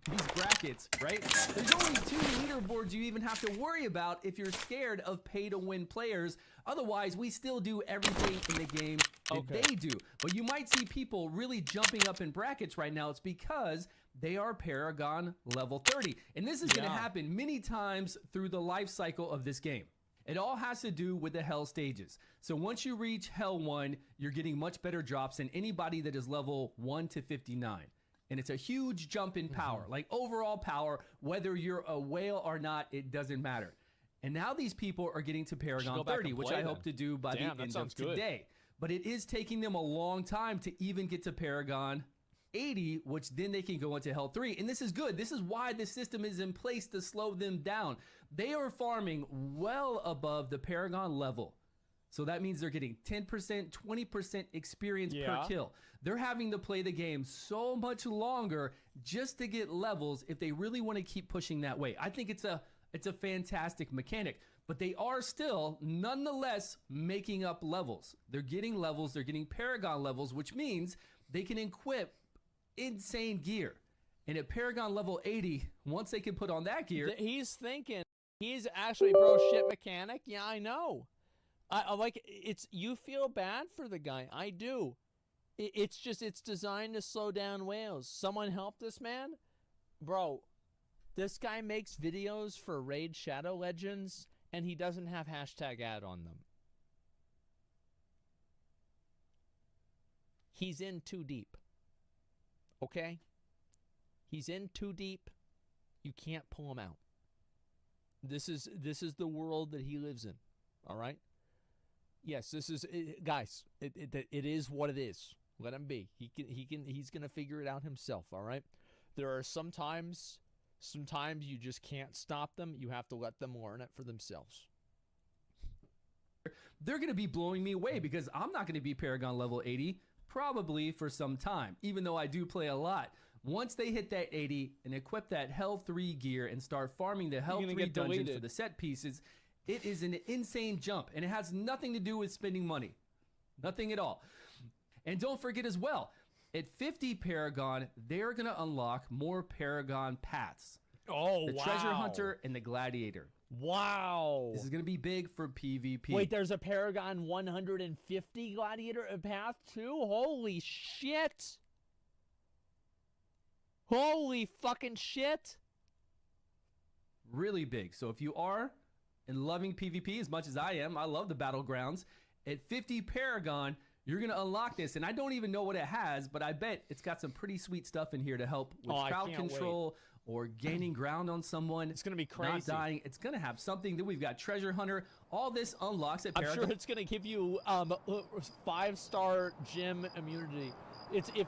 These brackets, right? There's only 2 leaderboards you even have to worry about if you're scared of pay-to-win players. Otherwise, we still do everything in the game that they do. But you might see people really jumping up in brackets right now. It's because they are Paragon level 30. And this is going to happen many times through the life cycle of this game. It all has to do with the Hell stages. So once you reach Hell 1, you're getting much better drops than anybody that is level 1 to 59. And it's a huge jump in power, like overall power, whether you're a whale or not, it doesn't matter. And now these people are getting to Paragon 30, which I hope to do by the end of today. But it is taking them a long time to even get to Paragon 80, which then they can go into Hell 3. And this is good. This is why the system is in place to slow them down. They are farming well above the Paragon level. So that means they're getting 10%, 20% experience per kill. They're having to play the game so much longer just to get levels if they really want to keep pushing that way. I think it's a fantastic mechanic, but they are still nonetheless making up levels. They're getting levels, they're getting Paragon levels, which means they can equip insane gear. And at Paragon level 80, once they can put on that gear, he's thinking, he's actually, bro, shit mechanic. Yeah, I know. I like it's. You feel bad for the guy. I do. It's just it's designed to slow down whales. Someone help this man, bro. This guy makes videos for Raid Shadow Legends, and he doesn't have hashtag ad on them. He's in too deep. Okay? He's in too deep. You can't pull him out. This is the world that he lives in. All right? Yes, this is guys. It is what it is. Let him be. He's gonna figure it out himself. All right. There are sometimes you just can't stop them. You have to let them learn it for themselves. they're going to be blowing me away because I'm not going to be Paragon level 80 probably for some time, even though I do play a lot. Once they hit that 80 and equip that Hell 3 gear and start farming the Hell 3 dungeons for the set pieces, it is an insane jump, and it has nothing to do with spending money. Nothing at all. And don't forget as well, at 50 Paragon, they're going to unlock more Paragon paths. Oh, the Treasure Hunter and the Gladiator. Wow. This is going to be big for PvP. Wait, there's a Paragon 150 Gladiator path too? Holy shit. Holy fucking shit. Really big. So if you are and loving PvP as much as I am, I love the Battlegrounds. At 50 Paragon, you're going to unlock this. And I don't even know what it has, but I bet it's got some pretty sweet stuff in here to help with crowd control or gaining ground on someone. It's going to be crazy. Not dying. It's going to have something. Then we've got Treasure Hunter. All this unlocks at Paragon. I'm sure it's going to give you 5-star gym immunity. It's if...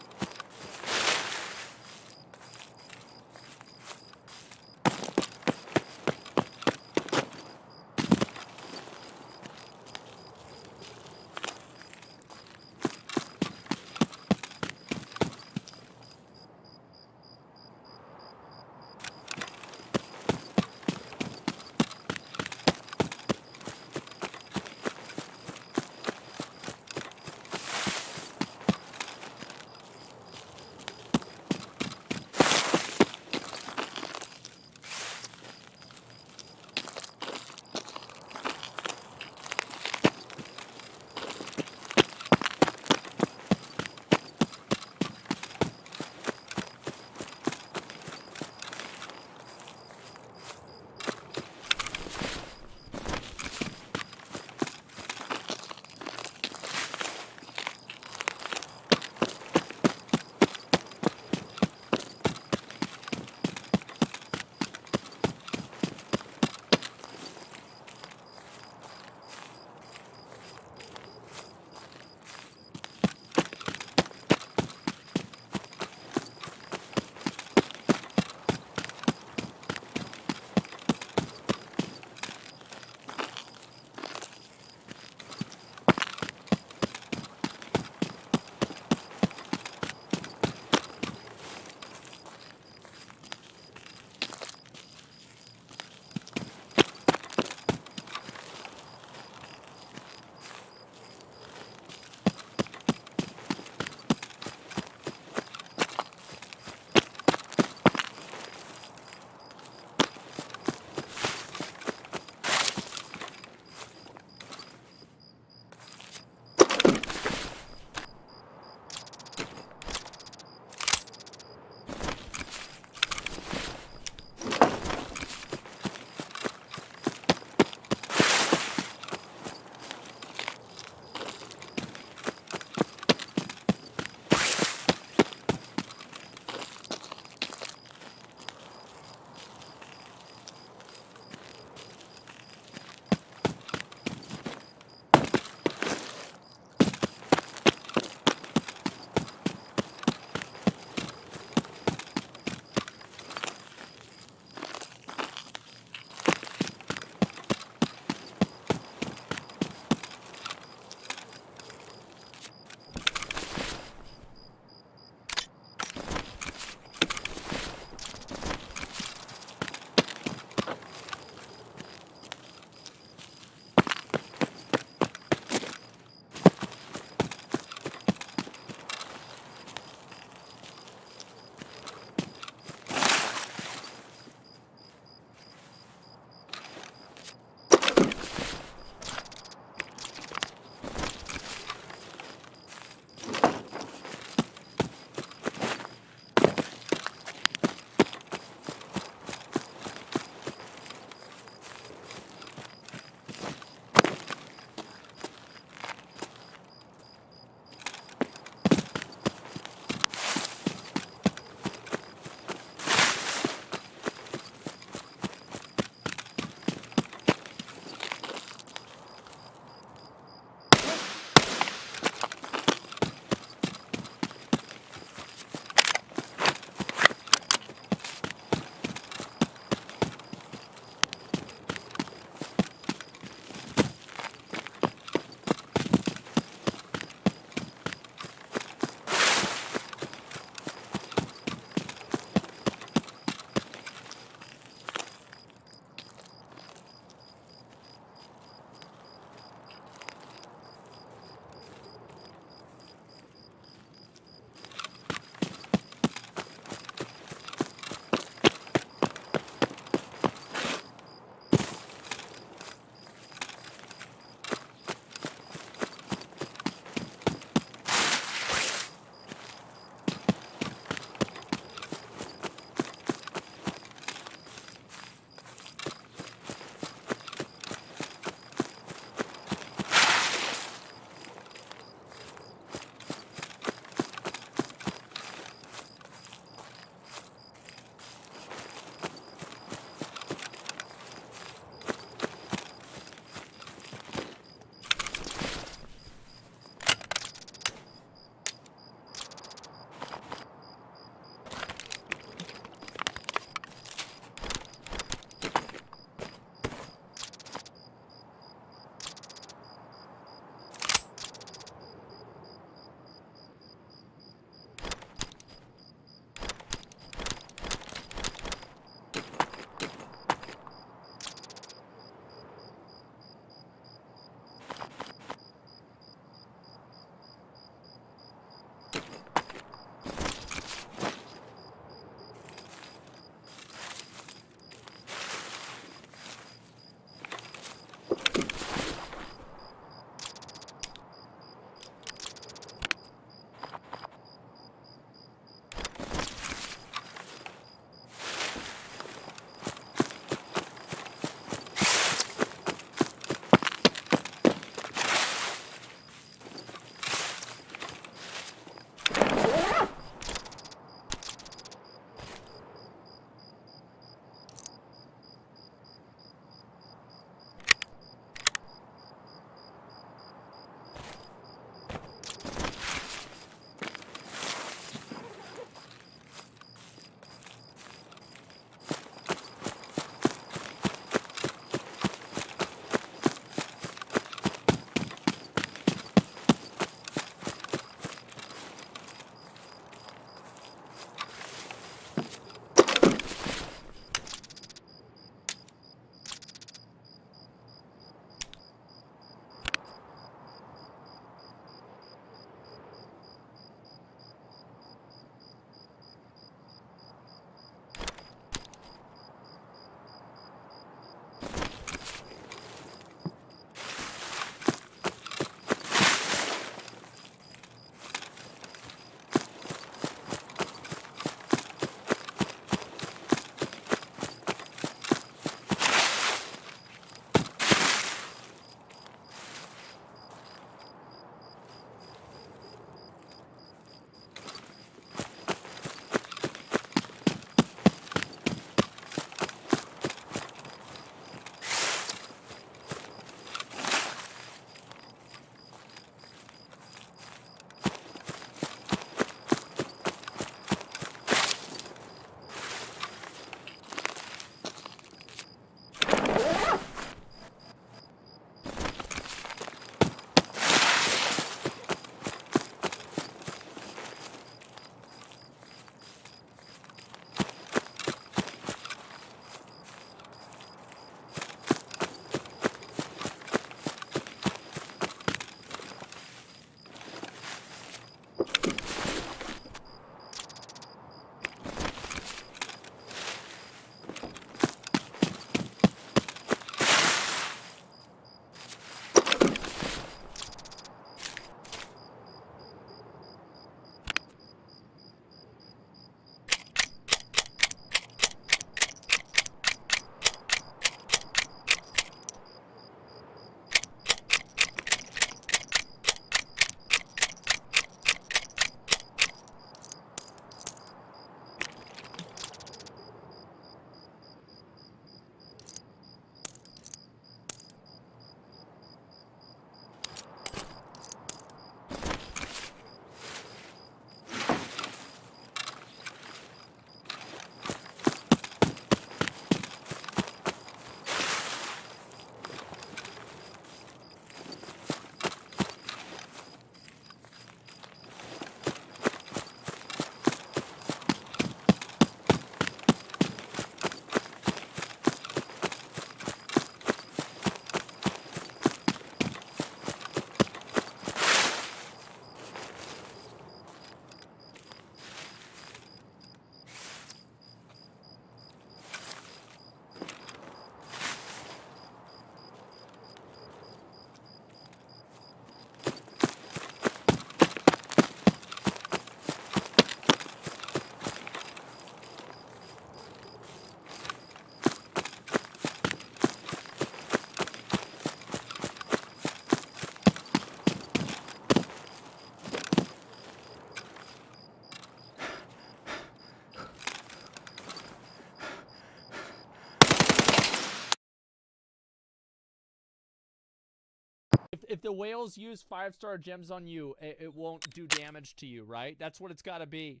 if the whales use 5-star gems on you, it won't do damage to you, right? That's what it's got to be.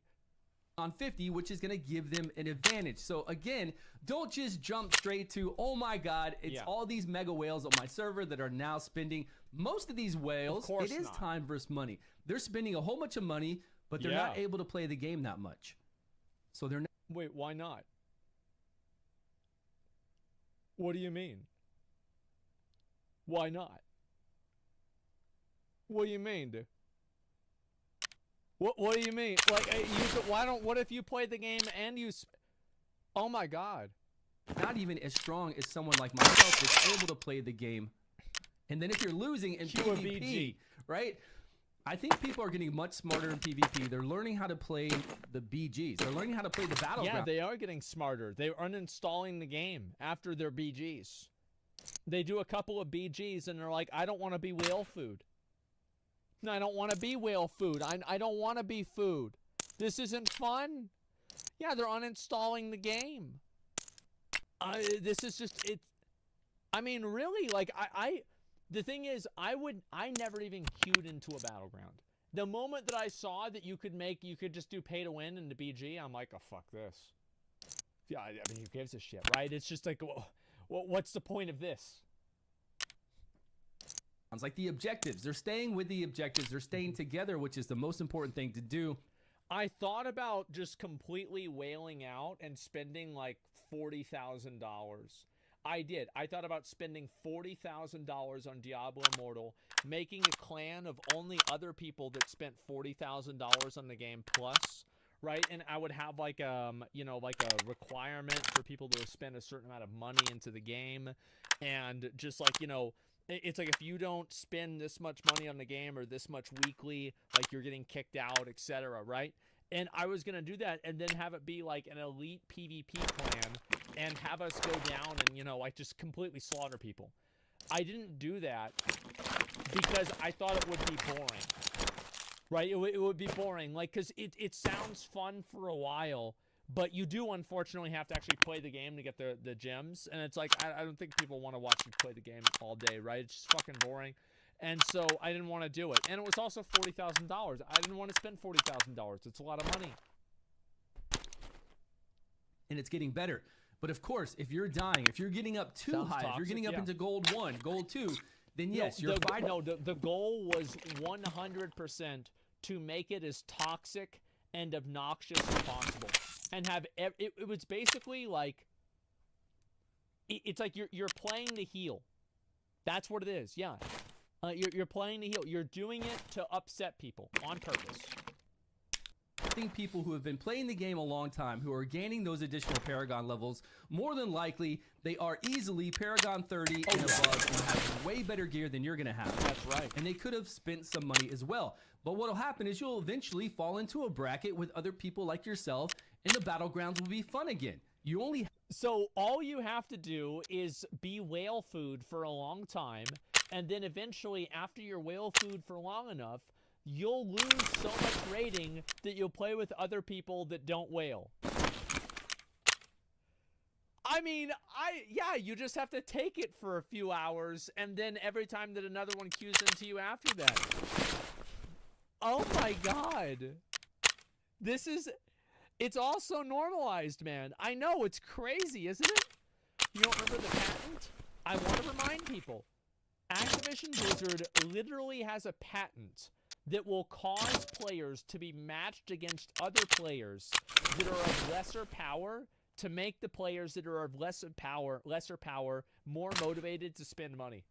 On 50, which is going to give them an advantage. So again, don't just jump straight to, oh my god, it's all these mega whales on my server that are now spending. Most of these whales, it is time versus money. They're spending a whole bunch of money, but they're not able to play the game that much. So they're not. Wait, why not? What do you mean? Why not? What do you mean, dude? What do you mean? Like, what if you play the game and you oh my god. Not even as strong as someone like myself that's able to play the game. And then if you're losing in PvP, right? I think people are getting much smarter in PvP. They're learning how to play the BGs. They're learning how to play the battleground. Yeah, they are getting smarter. They're uninstalling the game after their BGs. They do a couple of BGs and they're like, I don't want to be whale food. I don't want to be whale food. I don't want to be food. This isn't fun. Yeah, they're uninstalling the game. This is just, I mean, really, like, the thing is, I never even queued into a battleground. The moment that I saw that you could just do pay to win in the BG, I'm like, oh, fuck this. Yeah, I mean, who gives a shit, right? It's just like, what's the point of this? Sounds like the objectives. They're staying with the objectives. They're staying together, which is the most important thing to do. I thought about just completely wailing out and spending like $40,000. I did. I thought about spending $40,000 on Diablo Immortal, making a clan of only other people that spent $40,000 on the game plus, right? And I would have like you know, like a requirement for people to spend a certain amount of money into the game, and just like, you know, it's like if you don't spend this much money on the game or this much weekly, like you're getting kicked out, etc., right? And I was going to do that and then have it be like an elite PvP clan and have us go down and, you know, like just completely slaughter people. I didn't do that because I thought it would be boring, right? It would be boring, like, because it sounds fun for a while, but you do unfortunately have to actually play the game to get the gems. And it's like, I don't think people want to watch you play the game all day, right? It's just fucking boring. And so I didn't want to do it. And it was also $40,000. I didn't want to spend $40,000. It's a lot of money. And it's getting better. But of course, if you're dying, if you're getting up too high, if you're getting up into gold 1, gold 2, then yes, you're fighting. No, the goal was 100% to make it as toxic and obnoxious as possible. And have it was basically like it's like you're playing to heal. That's what it is. Yeah, you're playing to heal. You're doing it to upset people on purpose. I think people who have been playing the game a long time, who are gaining those additional Paragon levels, more than likely they are easily Paragon 30 and above and have way better gear than you're gonna have. That's right. And they could have spent some money as well. But what'll happen is you'll eventually fall into a bracket with other people like yourself, and the battlegrounds will be fun again. You only So all you have to do is be whale food for a long time, and then eventually after you're whale food for long enough, you'll lose so much rating that you'll play with other people that don't whale. I mean, yeah, you just have to take it for a few hours, and then every time that another one queues into you after that. Oh my god. It's all so normalized, man. I know, it's crazy, isn't it? You don't remember the patent? I want to remind people. Activision Blizzard literally has a patent that will cause players to be matched against other players that are of lesser power to make the players that are of lesser power more motivated to spend money.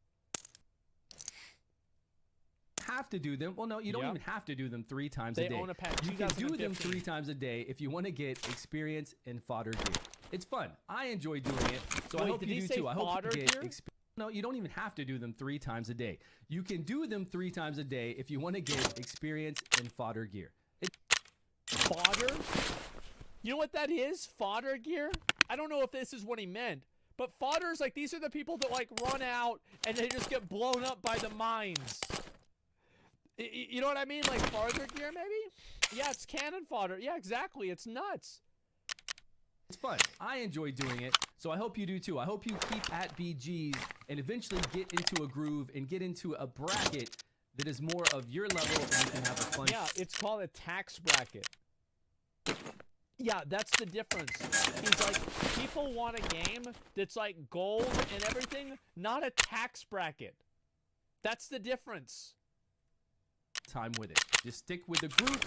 Have to do them. Well, no, you don't even have to do them 3 times a day. They own a patent. You can do them 3 times a day if you want to get experience and fodder gear. It's fun. I enjoy doing it, so I hope you do too. I hope you get experience. No, you don't even have to do them 3 times a day. You can do them 3 times a day if you want to get experience and fodder gear. Fodder? You know what that is? Fodder gear? I don't know if this is what he meant, but fodder is like, these are the people that like run out and they just get blown up by the mines. You know what I mean? Like fodder gear, maybe? Yeah, it's cannon fodder. Yeah, exactly. It's nuts. It's fun. I enjoy doing it, so I hope you do too. I hope you keep at BGs and eventually get into a groove and get into a bracket that is more of your level and you can have a fun. Yeah, it's called a tax bracket. Yeah, that's the difference. He's like, people want a game that's like gold and everything, not a tax bracket. That's the difference. Time with it. Just stick with the group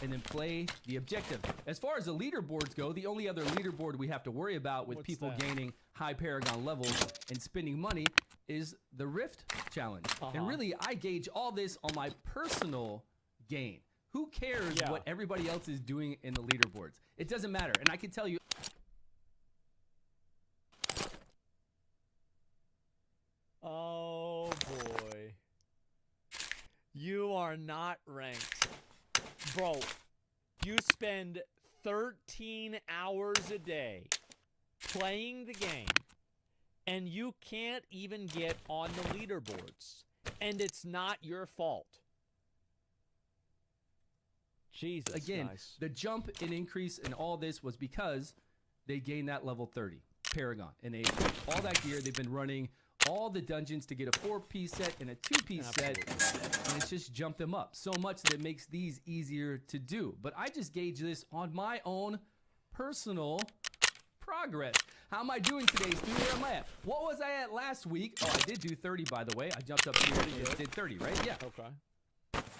and then play the objective. As far as the leaderboards go, the only other leaderboard we have to worry about with people gaining high Paragon levels and spending money is the Rift Challenge. And really, I gauge all this on my personal gain. Who cares what everybody else is doing in the leaderboards? It doesn't matter. And I can tell you. Oh, boy. You are not ranked. Bro, you spend 13 hours a day playing the game, and you can't even get on the leaderboards. And it's not your fault. Jesus Again, Christ. the jump and increase in all this was because they gained that level 30 Paragon. And they all that gear, they've been running all the dungeons to get a 4-piece set and a 2-piece set, and it's just jumped them up so much that it makes these easier to do. But I just gauge this on my own personal progress. How am I doing today, Stu? Where am I at? What was I at last week? Oh, I did do 30, by the way. I jumped up here and did 30, right? Yeah. Okay.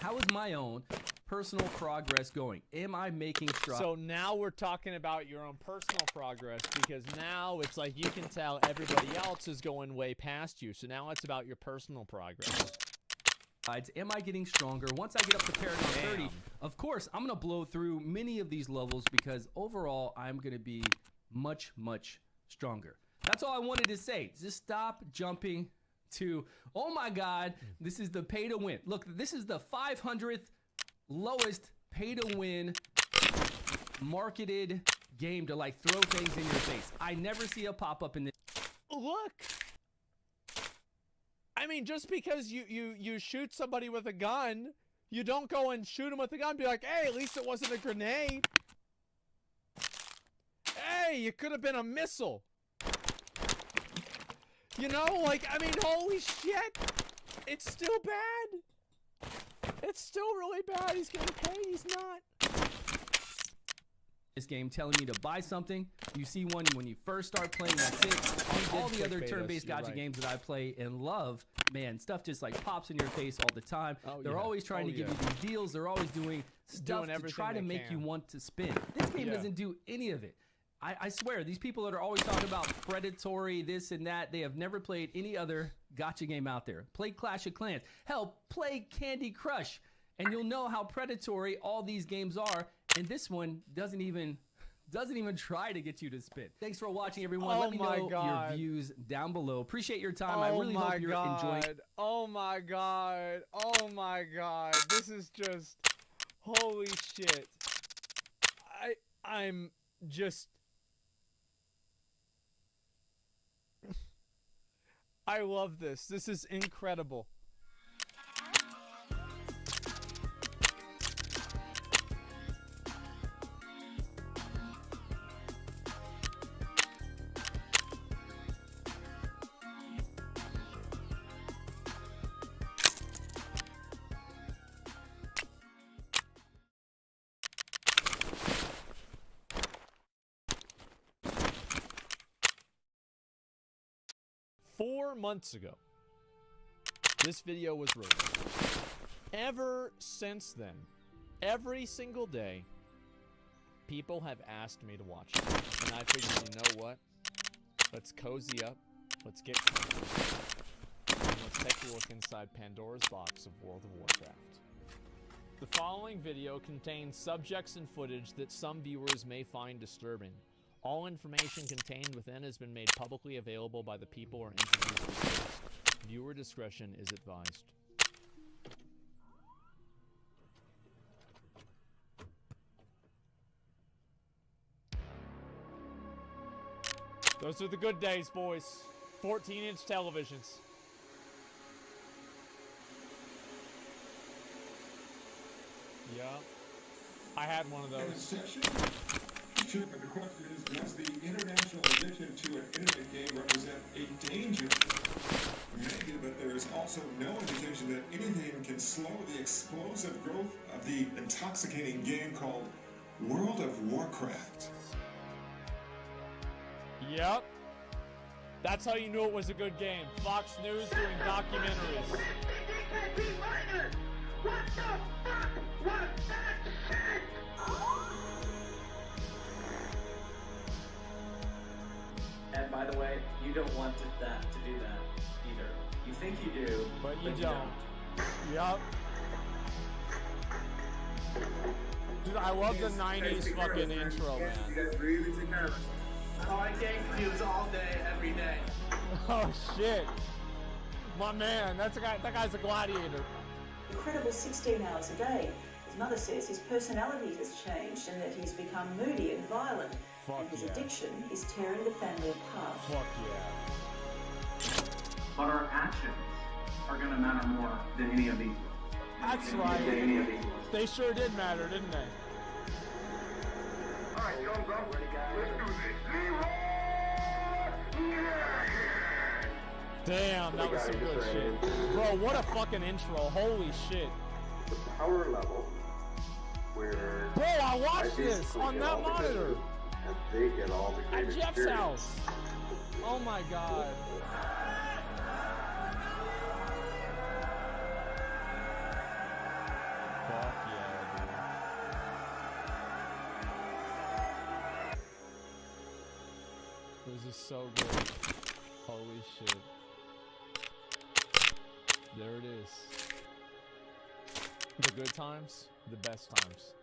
How is my own personal progress going? Am I making strides? So now we're talking about your own personal progress, because now it's like you can tell everybody else is going way past you. So now it's about your personal progress. Am I getting stronger? Once I get up to Paragon 30, of course, I'm going to blow through many of these levels because overall, I'm going to be much, much stronger. That's all I wanted to say. Just stop jumping to, oh my God, this is the pay to win. Look, this is the 500th lowest pay to win marketed game to like throw things in your face. I never see a pop up in this. Look, I mean, just because you shoot somebody with a gun, you don't go and shoot him with a gun and be like, hey, at least it wasn't a grenade. Hey, it could have been a missile. You know, like, I mean, holy shit. It's still bad. It's still really bad. He's getting paid. He's not. This game telling me to buy something. You see one when you first start playing, that's it. All the other turn-based gacha games that I play and love, man, stuff just like pops in your face all the time. They're always trying to give you these deals. They're always doing stuff to try to make you want to spin. This game doesn't do any of it. I swear, these people that are always talking about predatory, this and that, they have never played any other gacha game out there. Play Clash of Clans. Hell, play Candy Crush, and you'll know how predatory all these games are. And this one doesn't even try to get you to spin. Thanks for watching, everyone. Let me know your views down below. Appreciate your time. I really hope you're enjoying. Oh my God. Oh my God. This is just holy shit. I'm just. I love this. This is incredible. Four months ago, this video was released. Ever since then, every single day, people have asked me to watch it. And I figured, you know what? Let's cozy up. Let's get comfy. And let's take a look inside Pandora's box of World of Warcraft. The following video contains subjects and footage that some viewers may find disturbing. All information contained within has been made publicly available by the people or entities discussed. Viewer discretion is advised. Those are the good days, boys. 14-inch televisions. Yeah. I had one of those. question, but the question is, does the international addition to an internet game represent a danger? Maybe, but there is also no indication that anything can slow the explosive growth of the intoxicating game called World of Warcraft. Yep. That's how you knew it was a good game. Fox News doing documentaries. What the fuck was that shit? And by the way, you don't want to do that either. You think you do, but you don't. Yup. Dude, I love the 90s fucking intro, man. You guys really take care of it. Oh, I gang cubes all day, every day. Oh shit. My man, that guy's a gladiator. Incredible 16 hours a day. His mother says his personality has changed and that he's become moody and violent. Fuck and his yeah. addiction is tearing the family apart. Fuck yeah. But our actions are going to matter more than any of these. That's right. They sure did matter, didn't they? All right, go, bro. Let's do this. Damn, that was some good shit. Bro, what a fucking intro. Holy shit. The power level where... Bro, I watched this on that monitor. And they get all the great at Jeff's experience. house. Oh my god. Fuck yeah, dude. This is so good. Holy shit. There it is. The good times, the best times.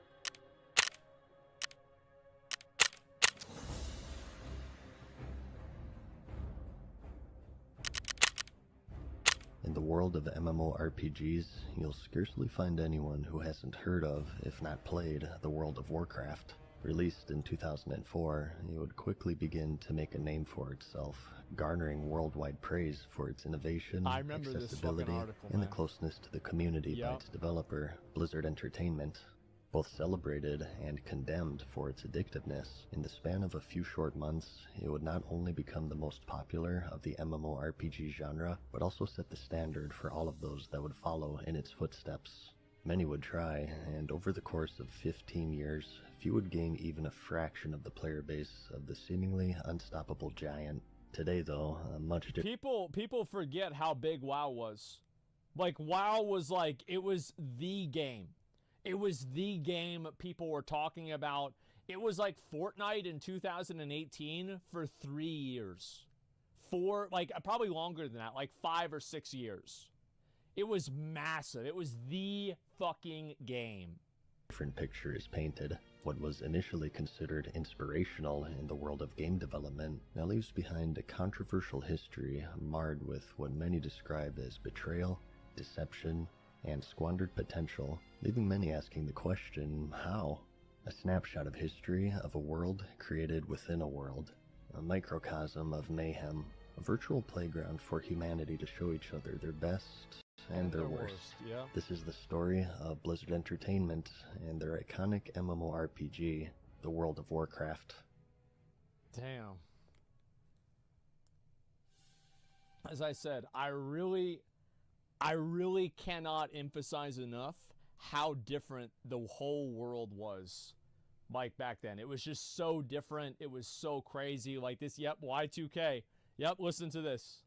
In the world of MMORPGs, you'll scarcely find anyone who hasn't heard of, if not played, the World of Warcraft. Released in 2004, it would quickly begin to make a name for itself, garnering worldwide praise for its innovation, accessibility, and the closeness to the community by its developer, Blizzard Entertainment. Both celebrated and condemned for its addictiveness, in the span of a few short months, it would not only become the most popular of the MMORPG genre, but also set the standard for all of those that would follow in its footsteps. Many would try, and over the course of 15 years, few would gain even a fraction of the player base of the seemingly unstoppable giant. Today, though, much different. People forget how big WoW was. Like, WoW was like, it was the game. It was the game people were talking about. It was like Fortnite in 2018 for 3 years. Probably longer than that, like 5 or 6 years. It was massive. It was the fucking game. Different picture is painted. What was initially considered inspirational in the world of game development now leaves behind a controversial history marred with what many describe as betrayal, deception, and squandered potential, leaving many asking the question, how? A snapshot of history of a world created within a world, a microcosm of mayhem, a virtual playground for humanity to show each other their best and their worst. Yeah. This is the story of Blizzard Entertainment and their iconic MMORPG, the World of Warcraft. Damn. As I said, I really cannot emphasize enough how different the whole world was like back then. It was just so different. It was so crazy. Like this, yep, Y2K. Yep, listen to this.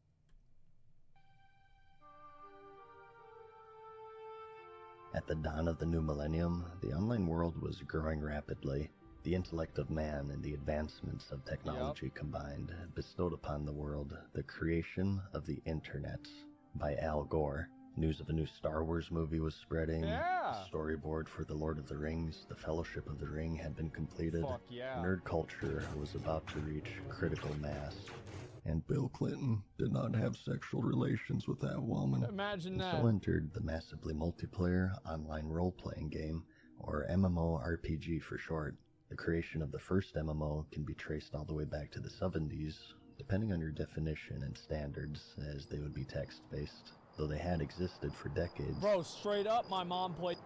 At the dawn of the new millennium, the online world was growing rapidly. The intellect of man and the advancements of technology combined bestowed upon the world the creation of the Internet by Al Gore. News of a new Star Wars movie was spreading. Yeah. The storyboard for The Lord of the Rings, The Fellowship of the Ring had been completed. Fuck yeah. Nerd culture was about to reach critical mass. And Bill Clinton did not have sexual relations with that woman. Imagine and that. So entered the massively multiplayer online role-playing game, or MMORPG for short. The creation of the first MMO can be traced all the way back to the 70s, depending on your definition and standards, as they would be text-based, though they had existed for decades. Bro, straight up, my mom played.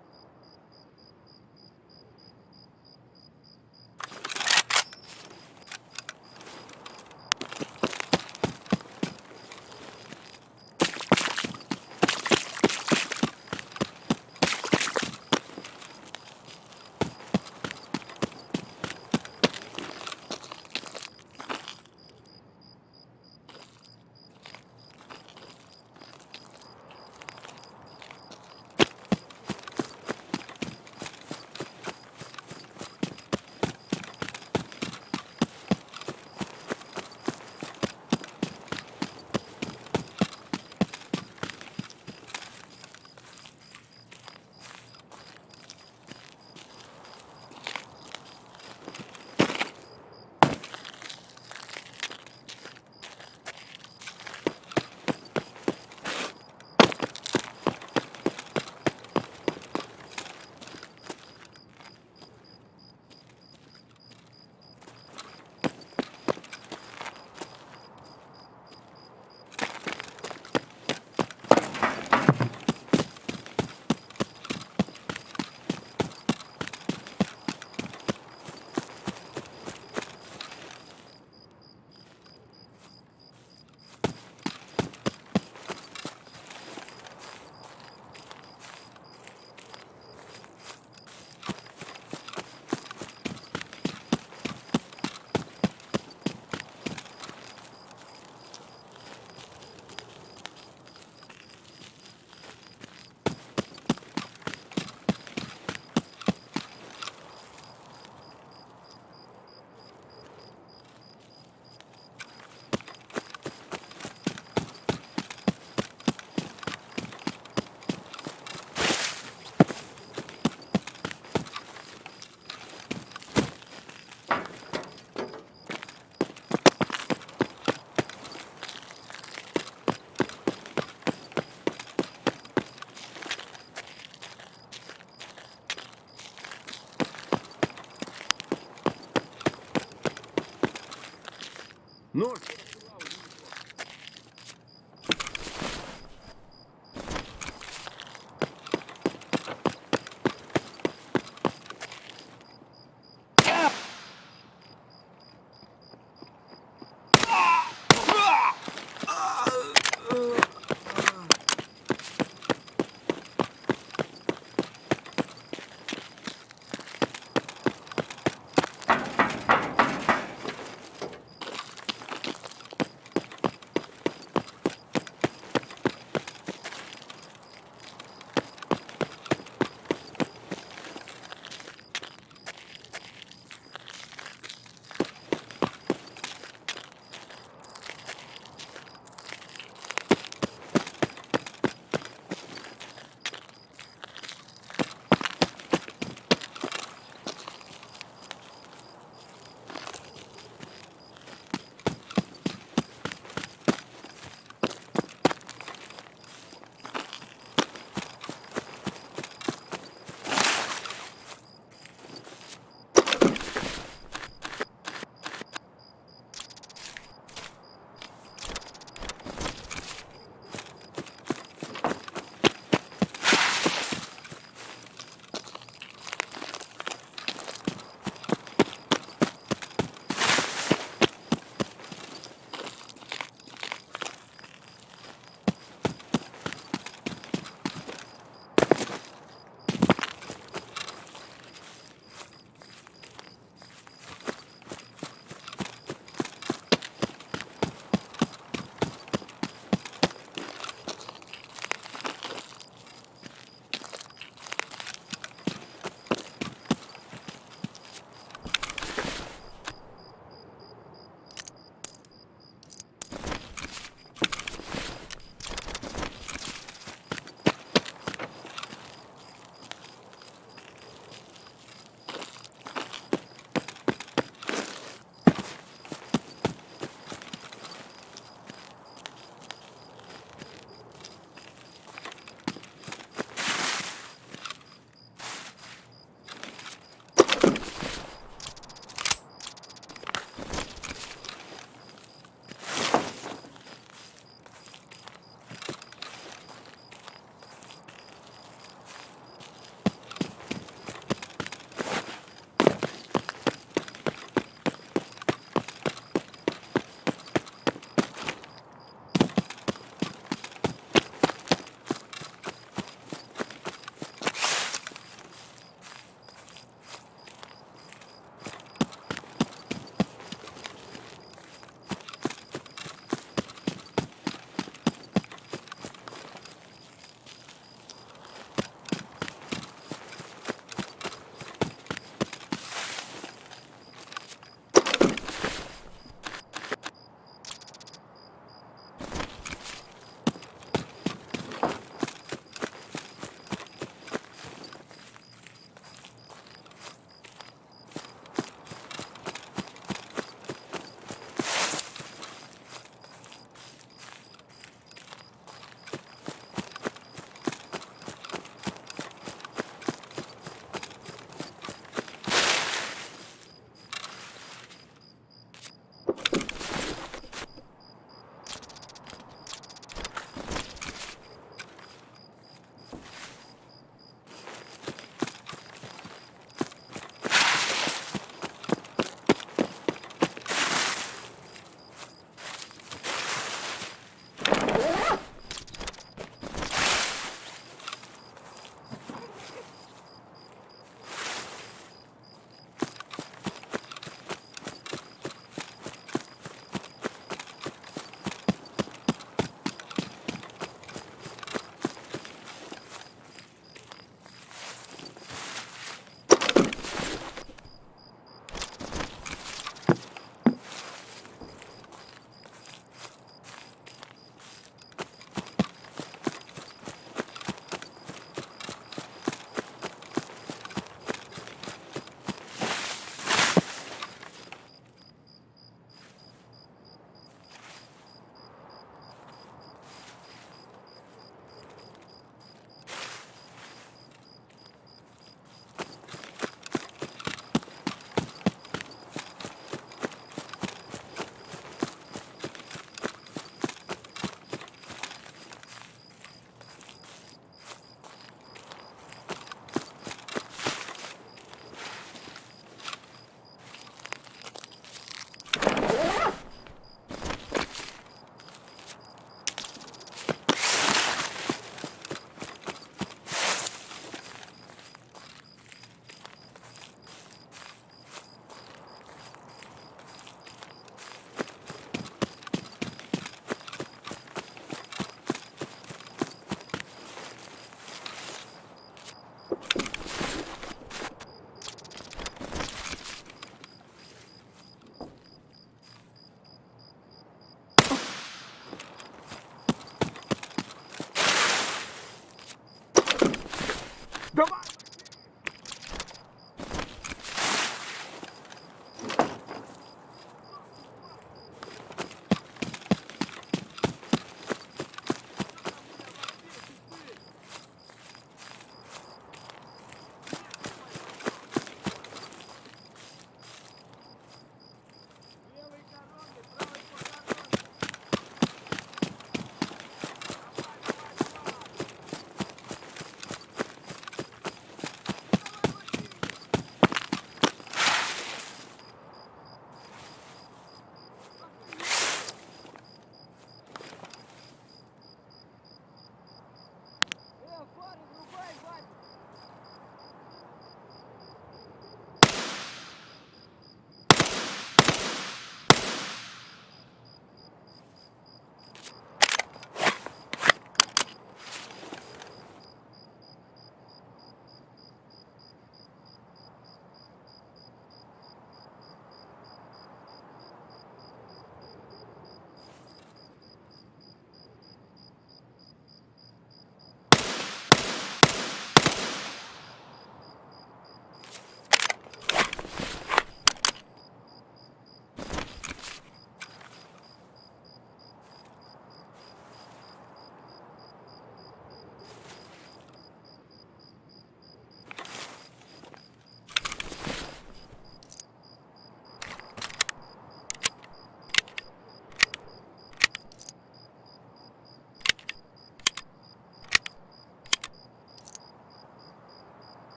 North.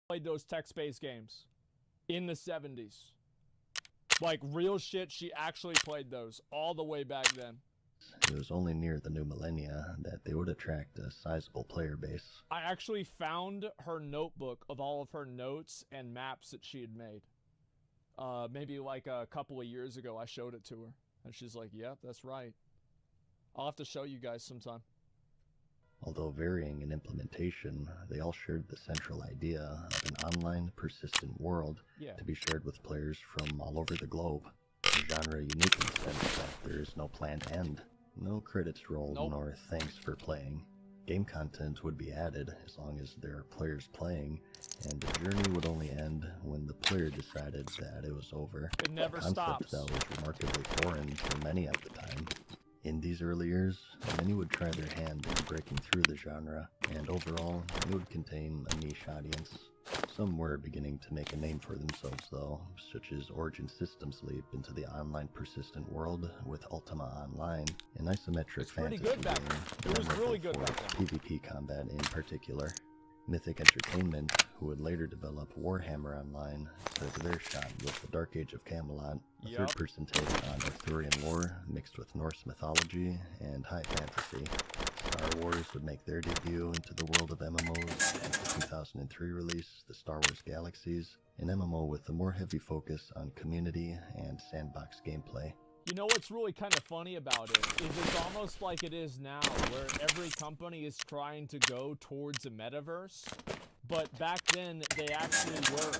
played those text-based games in the 70s. Like, real shit, she actually played those all the way back then. It was only near the new millennia that they would attract a sizable player base. I actually found her notebook of all of her notes and maps that she had made. Maybe like a couple of years ago, I showed it to her. And she's like, yep, that's right. I'll have to show you guys sometime. Although varying in implementation, they all shared the central idea of an online, persistent world to be shared with players from all over the globe. The genre unique in the sense that there is no planned end, no credits rolled, nor thanks for playing. Game content would be added as long as there are players playing, and the journey would only end when the player decided that it was over. It never a concept stops. that was remarkably foreign for many at the time. In these early years, many would try their hand in breaking through the genre, and overall, it would contain a niche audience. Some were beginning to make a name for themselves though, such as Origin Systems' leap into the online persistent world with Ultima Online, an isometric fantasy good back game then. It was really good for back then. PvP combat in particular. Mythic Entertainment, who would later develop Warhammer Online, took their shot with the Dark Age of Camelot, a third-person take on Arthurian lore mixed with Norse mythology and high fantasy. Star Wars would make their debut into the world of MMOs with the 2003 release, The Star Wars Galaxies, an MMO with a more heavy focus on community and sandbox gameplay. You know what's really kind of funny about it is it's almost like it is now, where every company is trying to go towards a metaverse, but back then they actually were,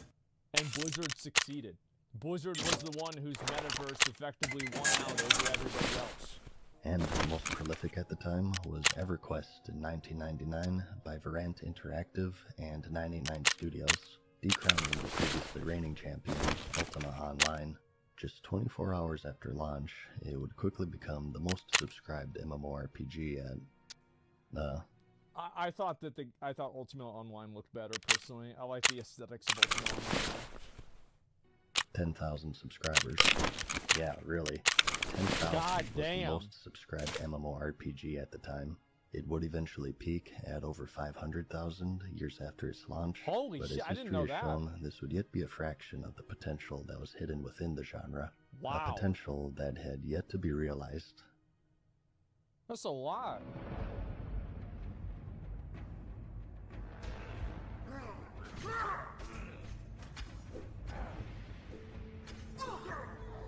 and Blizzard succeeded. Blizzard was the one whose metaverse effectively won out over everybody else. And the most prolific at the time was EverQuest in 1999 by Verant Interactive and 989 Studios, decrowning the previously reigning champions, Ultima Online. Just 24 hours after launch, it would quickly become the most subscribed MMORPG at... I thought Ultima Online looked better, personally. I like the aesthetics of Ultima Online. 10,000 subscribers. Yeah, really. 10,000 was the most subscribed MMORPG at the time. It would eventually peak at over 500,000 years after its launch. Holy shit, I didn't know that. Shown, this would yet be a fraction of the potential that was hidden within the genre. Wow. A potential that had yet to be realized. That's a lot.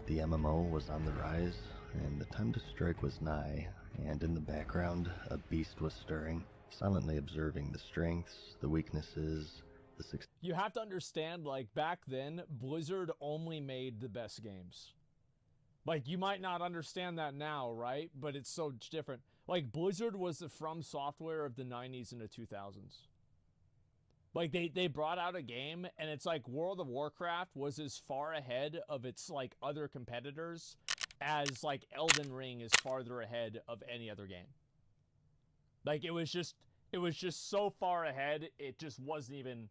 The MMO was on the rise, and the time to strike was nigh, and in the background, a beast was stirring, silently observing the strengths, the weaknesses, the success. You have to understand, like, back then, Blizzard only made the best games. Like, you might not understand that now, right? But it's so different. Like, Blizzard was the From Software of the 90s and the 2000s. Like, they brought out a game, and it's like World of Warcraft was as far ahead of its, like, other competitors as, like, Elden Ring is farther ahead of any other game. Like, it was just so far ahead, it just wasn't even...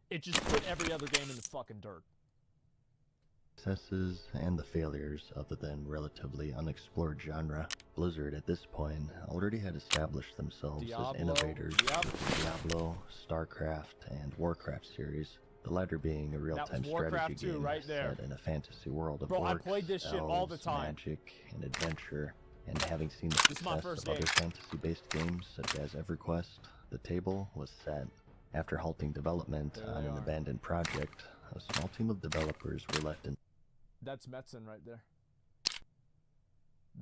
It just put every other game in the fucking dirt. Successes and the failures of the then relatively unexplored genre. Blizzard at this point already had established themselves as innovators with the Diablo, StarCraft, and Warcraft series, the latter being a real-time strategy game set in a fantasy world of orcs, I played this shit all the time. magic, and adventure, and having seen the success of other fantasy-based games such as EverQuest, the table was set. After halting development on an abandoned project, a small team of developers were left in... That's Metzen right there.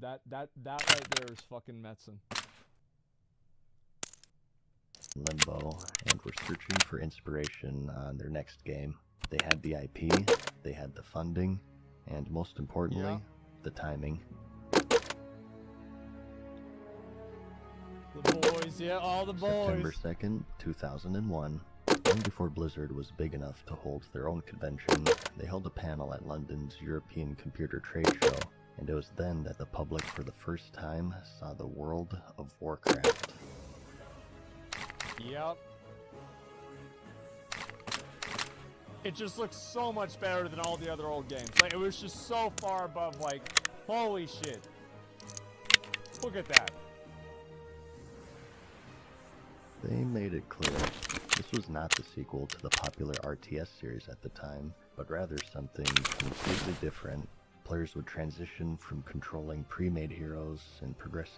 That right there is fucking Metzen. limbo and were searching for inspiration on their next game. They had the IP, they had the funding, and most importantly, the timing. The boys, all the boys. September 2nd, 2001. Long before Blizzard was big enough to hold their own convention, they held a panel at London's European Computer Trade Show, and it was then that the public for the first time saw the world of Warcraft. Yep. It just looks so much better than all the other old games. Like, it was just so far above, like, holy shit. Look at that. They made it clear this was not the sequel to the popular RTS series at the time, but rather something completely different. Players would transition from controlling pre-made heroes and progressing